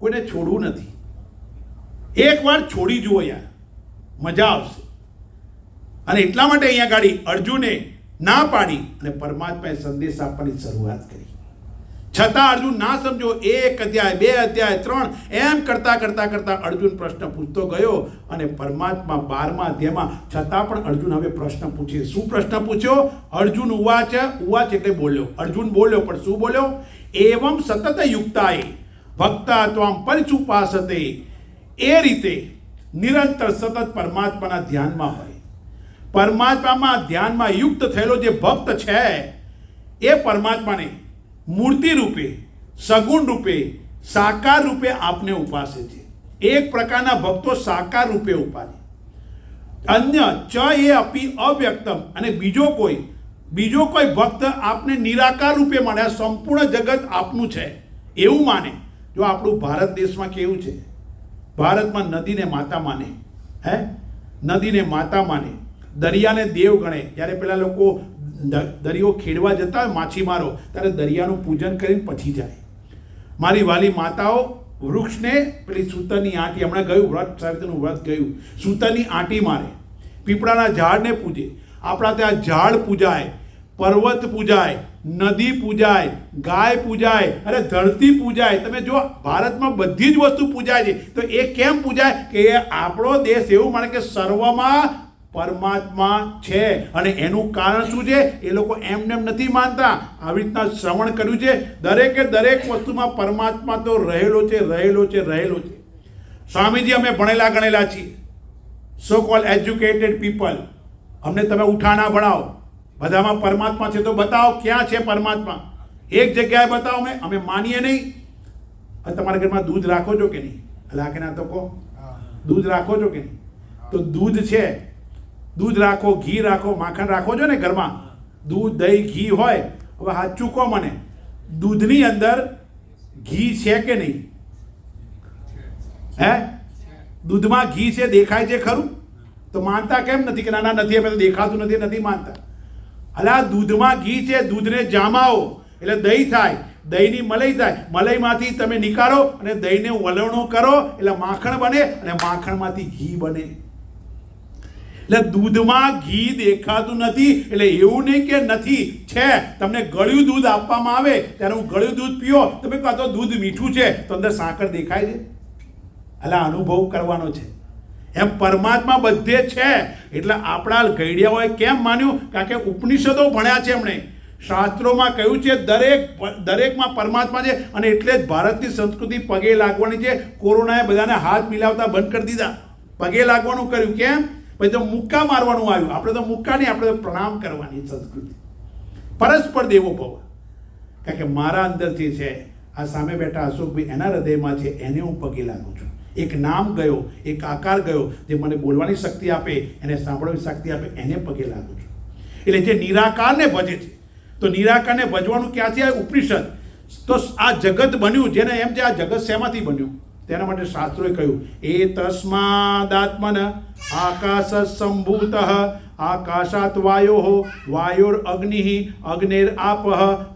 કોઈને છોડવું નથી. એકવાર છોડી જુઓ યાર, મજા આવશે. અને એટલા માટે અહીંયા ગાડી અર્જુને ના પાડી અને પરમાત્માએ સંદેશ આપવાની શરૂઆત કરી. છતાં અર્જુન ના સમજો. 1 અધ્યાય, 2 અધ્યાય, 3 એમ કરતા અર્જુન પ્રશ્ન પૂછતો ગયો, અને પરમાત્મા 12મા અધ્યાયમાં છતાં પણ અર્જુન હવે પ્રશ્ન પૂછે. શું પ્રશ્ન પૂછ્યો? અર્જુન ઉવાચ એટલે બોલ્યો. અર્જુન બોલ્યો, પણ શું બોલ્યો? એવમ સતત યુક્તાય ભક્તા ત્વામ પરિચુપાસતે. એ રીતે નિરંતર સતત પરમાત્માના ધ્યાનમાં હોય, પરમાત્મામાં ધ્યાનમાં યુક્ત થયેલો જે ભક્ત છે, એ પરમાત્માને મૂર્તિ રૂપે, સગુણ રૂપે, સાકાર રૂપે આપને ઉપાસે છે. એક પ્રકારના ભક્તો સાકાર રૂપે ઉપાસે, અન્ય ચ એ અપી અવ્યક્તમ, અને બીજો કોઈ ભક્ત આપને નિરાકાર રૂપે માને, આ સંપૂર્ણ જગત આપનું છે એવું માને. જો આપણું ભારત દેશમાં કેવું છે, ભારતમાં નદીને માતા માને, નદીને માતા માને, દરિયાને દેવ ગણે. જ્યારે પેલા લોકો દરિયો ખેડવા જતા હોય માછીમારો, ત્યારે દરિયાનું પૂજન કરીને પછી જાય. મારી વાલી માતાઓ વૃક્ષને પેલી સૂતરની આંટી, હમણાં ગયું વ્રત સાવિત્રીનું વ્રત ગયું, સૂતરની આંટી મારે, પીપળાના ઝાડને પૂજે. આપણા ત્યાં ઝાડ પૂજાય, પર્વત પૂજાય, નદી પૂજાય, ગાય પૂજાય, અરે ધરતી પૂજાય. તમે જો ભારતમાં બધી જ વસ્તુ પૂજાય છે. તો એ કેમ પૂજાય? કે આપણો દેશ એવું માને કે સર્વમાં પરમાત્મા છે, અને એનું કારણ શું છે? એ લોકો એમને નથી માનતા. આવી રીતના શ્રવણ કર્યું છે, દરેકે દરેક વસ્તુમાં પરમાત્મા તો રહેલો છે, રહેલો છે, રહેલો છે. સ્વામીજી, અમે ભણેલા ગણેલા છીએ, સો કોલ્ડ એજ્યુકેટેડ પીપલ. અમને તમે ઉઠાણા ભણાવો, બધામાં પરમાત્મા છે, તો બતાવો ક્યાં છે પરમાત્મા? એક જગ્યાએ બતાવો. અમે માનીએ નહીં. તમારા ઘરમાં દૂધ રાખો છો કે નહીં? લાગે ના તો કહો, દૂધ રાખો છો કે નહીં? તો દૂધ છે, દૂધ રાખો, ઘી રાખો, માખણ રાખો છો ને ઘરમાં, દૂધ દહીં ઘી હોય. હવે સાચું કહો મને, દૂધની અંદર ઘી છે કે નહીં? દૂધમાં ઘી છે, દેખાય છે ખરું? તો માનતા કેમ નથી? કે ના નથી, અમે તો દેખાતું નથી, નથી માનતા. અલા, દૂધમાં ઘી છે, દૂધને જામાવો એટલે દહીં થાય, દહીંની મલાઈ થાય, મલાઈમાંથી તમે નીકાળો અને દહીંને વલણો કરો એટલે માખણ બને, અને માખણમાંથી ઘી બને. એટલે દૂધમાં ઘી દેખાતું નથી એટલે એવું નહીં કે નથી, છે. તમને ગળ્યું દૂધ આપવામાં આવે ત્યારે હું ગળ્યું દૂધ પીઓ, તમે કહો તો દૂધ મીઠું છે, તો અંદર સાકર દેખાય છે? એટલે અનુભવ કરવાનો છે. એમ પરમાત્મા બધે છે. એટલે આપણા ગઈડિયાઓએ કેમ માન્યું? કારણ કે ઉપનિષદો ભણ્યા છે એમણે, શાસ્ત્રોમાં કહ્યું છે દરેકમાં પરમાત્મા છે. અને એટલે જ ભારતની સંસ્કૃતિ પગે લાગવાની છે. કોરોનાએ બધાને હાથ મિલાવતા બંધ કરી દીધા, પગે લાગવાનું કર્યું. કેમ? પછી તો મુક્કા મારવાનું આવ્યું. આપણે તો મુક્કા નહીં, આપણે તો પ્રણામ કરવાની સંસ્કૃતિ. પરસ્પર દેવો ભવ. કારણ કે મારા અંદરથી છે, આ સામે બેઠા અશોકભાઈ એના હૃદયમાં છે, એને હું પગે લાગું છું. એક નામ ગયો, એક આકાર ગયો, જે મને બોલવાની શક્તિ આપે, એને સાંભળવાની શક્તિ આપે, એને પગે લાગું છું. એટલે જે નિરાકારને ભજે છે, તો નિરાકારને ભજવાનું ક્યાંથી આવે? ઉપનિષદ. તો આ જગત બન્યું, જેને એમ છે આ જગત શેમાંથી બન્યું? તેના માટે શાસ્ત્રોએ કહ્યું, એ તસ્માદાત્મન આકાશ સંભૂત, આકાશાત વાયો, વાયોર અગ્નિ, અગ્નેર આપઃ,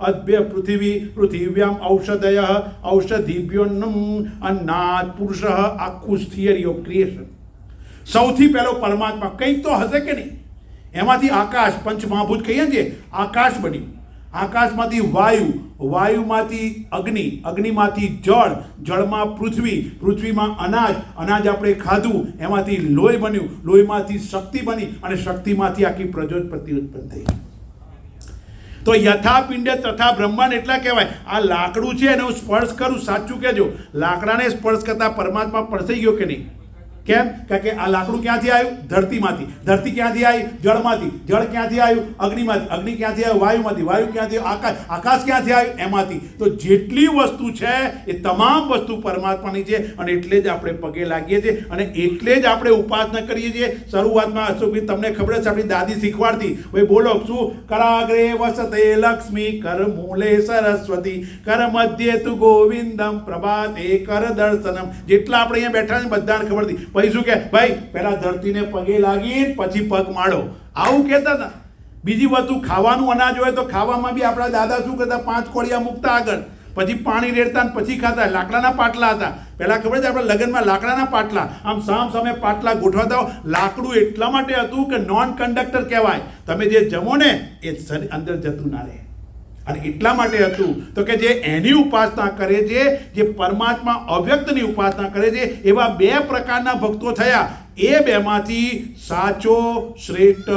અદ્ભ્ય પૃથ્વી, પૃથિવ્યામ ઔષધય, ઔષધિભ્યોન્નમ અન્નાદ પુરુષ. આખું થિયરી ઓફ ક્રિએશન. સૌથી પહેલો પરમાત્મા કંઈક તો હશે કે નહીં? એમાંથી આકાશ, પંચમહાભૂત કહીએ છીએ, આકાશ બન્યું. આકાશમાંથી વાયુ, વાયુમાંથી અગ્નિ, અગ્નિમાંથી જળ, જળમાં પૃથ્વી, પૃથ્વીમાં અનાજ, અનાજ આપણે ખાધું, એમાંથી લોહી બન્યું, લોહીમાંથી શક્તિ બની, અને શક્તિમાંથી આખી પ્રજોત્પત્તિ ઉત્પન્ન થઈ. તો યથા પિંડ તથા બ્રહ્માંડ એટલા કહેવાય. આ લાકડું છે, એને હું સ્પર્શ કરું, સાચું કહેજો, લાકડાને સ્પર્શ કરતા પરમાત્મા પરસાઈ ગયો કે નહીં? કેમ? કારણ કે આ લાકડું ક્યાંથી આવ્યું? ધરતીમાંથી. ધરતી ક્યાંથી આવી? જળમાંથી. જળ ક્યાંથી આવ્યું? અગ્નિમાંથી. અગ્નિ ક્યાંથી આવ્યું? વાયુમાંથી. વાયુ ક્યાંથી આવ્યું? આકાશ. આકાશ ક્યાંથી આવ્યું? એમાંથી. તો જેટલી વસ્તુ છે એ તમામ વસ્તુ પરમાત્માની છે, અને એટલે જ આપણે પગે લાગીએ છીએ, અને એટલે જ આપણે ઉપાસના કરીએ છીએ. શરૂઆતમાં અશોકભાઈ તમને ખબર છે, આપણી દાદી શીખવાડતી, ભાઈ બોલો શું? કરાગ્રે વસતે લક્ષ્મી, કર મૂલે સરસ્વતી, કર મધ્યે તુ ગોવિંદમ, પ્રભાતે કર દર્શનમ. જેટલા આપણે અહીંયા બેઠા છે બધાને ખબર હતી. પછી શું કે ભાઈ પહેલા ધરતીને પગે લાગી પછી પગ માડો, આવું કહેતા હતા. બીજી વસ્તુ ખાવાનું અનાજ હોય તો ખાવામાં બી આપણા દાદા શું કરતા? 5 કોળિયા મૂકતા આગળ, પછી પાણી રેડતા ને પછી ખાતા. લાકડાના પાટલા હતા પહેલા, ખબર છે? આપણે લગ્નમાં લાકડાના પાટલા, આમ સામ સામે પાટલા ગોઠવાતા. લાકડું એટલા માટે હતું કે નોન કંડક્ટર કહેવાય. તમે જે જમો ને એ અંદર જતું ના રહે, અને એટલા માટે હતું તો કે જે એની ઉપાસના કરે છે, જે પરમાત્મા અવ્યક્તની ઉપાસના કરે છે, એવા 2 પ્રકારના ભક્તો થયા. એ બેમાંથી સાચો શ્રેષ્ઠ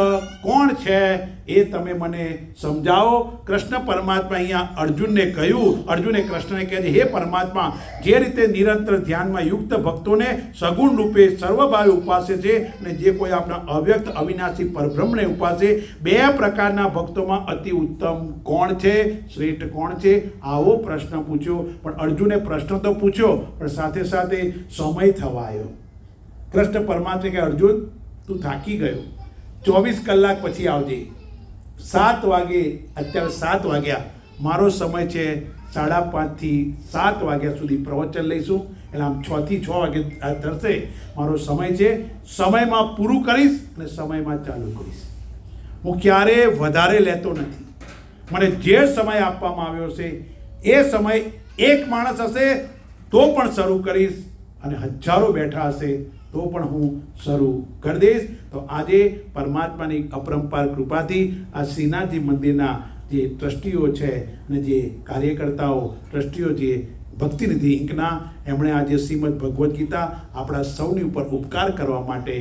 કોણ છે એ તમે મને સમજાવો. કૃષ્ણ પરમાત્મા અહીંયા અર્જુનને કહ્યું, અર્જુને કૃષ્ણને કહે છે, હે પરમાત્મા, જે રીતે નિરંતર ધ્યાનમાં યુક્ત ભક્તોને સગુણ રૂપે સર્વભાવે ઉપાસે છે અને જે કોઈ આપણા અવ્યક્ત અવિનાશી પરબ્રહ્મને ઉપાસે, બે પ્રકારના ભક્તોમાં અતિ ઉત્તમ કોણ છે, શ્રેષ્ઠ કોણ છે, આવો પ્રશ્ન પૂછ્યો. પણ અર્જુને પ્રશ્ન તો પૂછ્યો, પણ સાથે સાથે સમય થવા આવ્યો. કૃષ્ણ પરમાત્મા કે અર્જુન, તું થાકી ગયો, 24 કલાક પછી આવજે. 7 વાગે, અત્યારે 7 વાગ્યા, મારો સમય છે 5:30 થી 7 વાગ્યા સુધી પ્રવચન લઈશું. એટલે આમ 6 થી 6 વાગે થશે મારો સમય છે. સમયમાં પૂરું કરીશ અને સમયમાં ચાલુ કરીશ. હું ક્યારેય વધારે લેતો નથી. મને જે સમય આપવામાં આવ્યો છે એ સમય એક માણસ હશે તો પણ શરૂ કરીશ, અને હજારો બેઠા હશે તો પણ હું શરૂ કરી દઈશ. તો આજે પરમાત્માની અપરંપાર કૃપાથી આ શ્રીનાથજી મંદિરના જે ટ્રસ્ટીઓ છે અને જે કાર્યકર્તાઓ, ટ્રસ્ટીઓ, જે ભક્તિનિધિ ઇંકના, એમણે આજે શ્રીમદ ભગવદ્ ગીતા આપણા સૌની ઉપર ઉપકાર કરવા માટે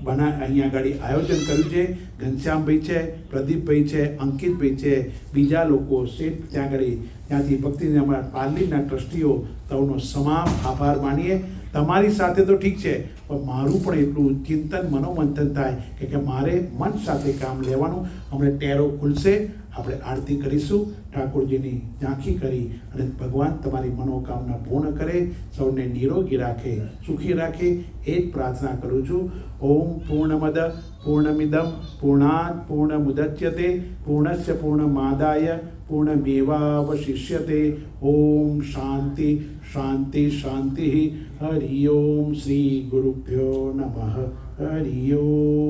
અહીંયા આગળ આયોજન કર્યું છે. ઘનશ્યામભાઈ છે, પ્રદીપભાઈ છે, અંકિતભાઈ છે, બીજા લોકો શેઠ ત્યાં આગળ ત્યાંથી ભક્તિનિધિ અમારા પાર્લીના ટ્રસ્ટીઓ, સૌનો તમામ આભાર માનીએ. તમારી સાથે તો ઠીક છે, પણ મારું પણ એટલું ચિંતન મનોમંથન થાય કે મારે મન સાથે કામ લેવાનું. હમણાં ટેરો ખુલશે, આપણે આરતી કરીશું, ઠાકોરજીની ઝાંખી કરી અને ભગવાન તમારી મનોકામના પૂર્ણ કરે, સૌને નિરોગી રાખે, સુખી રાખે, એ જ પ્રાર્થના કરું છું. ઓમ પૂર્ણમદ પૂર્ણમિદમ પૂર્ણાત પૂર્ણમુદચ્યતે પૂર્ણસ્ય પૂર્ણમાદાય પૂર્ણમેવાવશિષ્યતે. ઓમ શાંતિ શાંતિ શાંતિ. હરિ ઓમ. શ્રી ગુરુભ્યો નમઃ. હરિ ઓમ.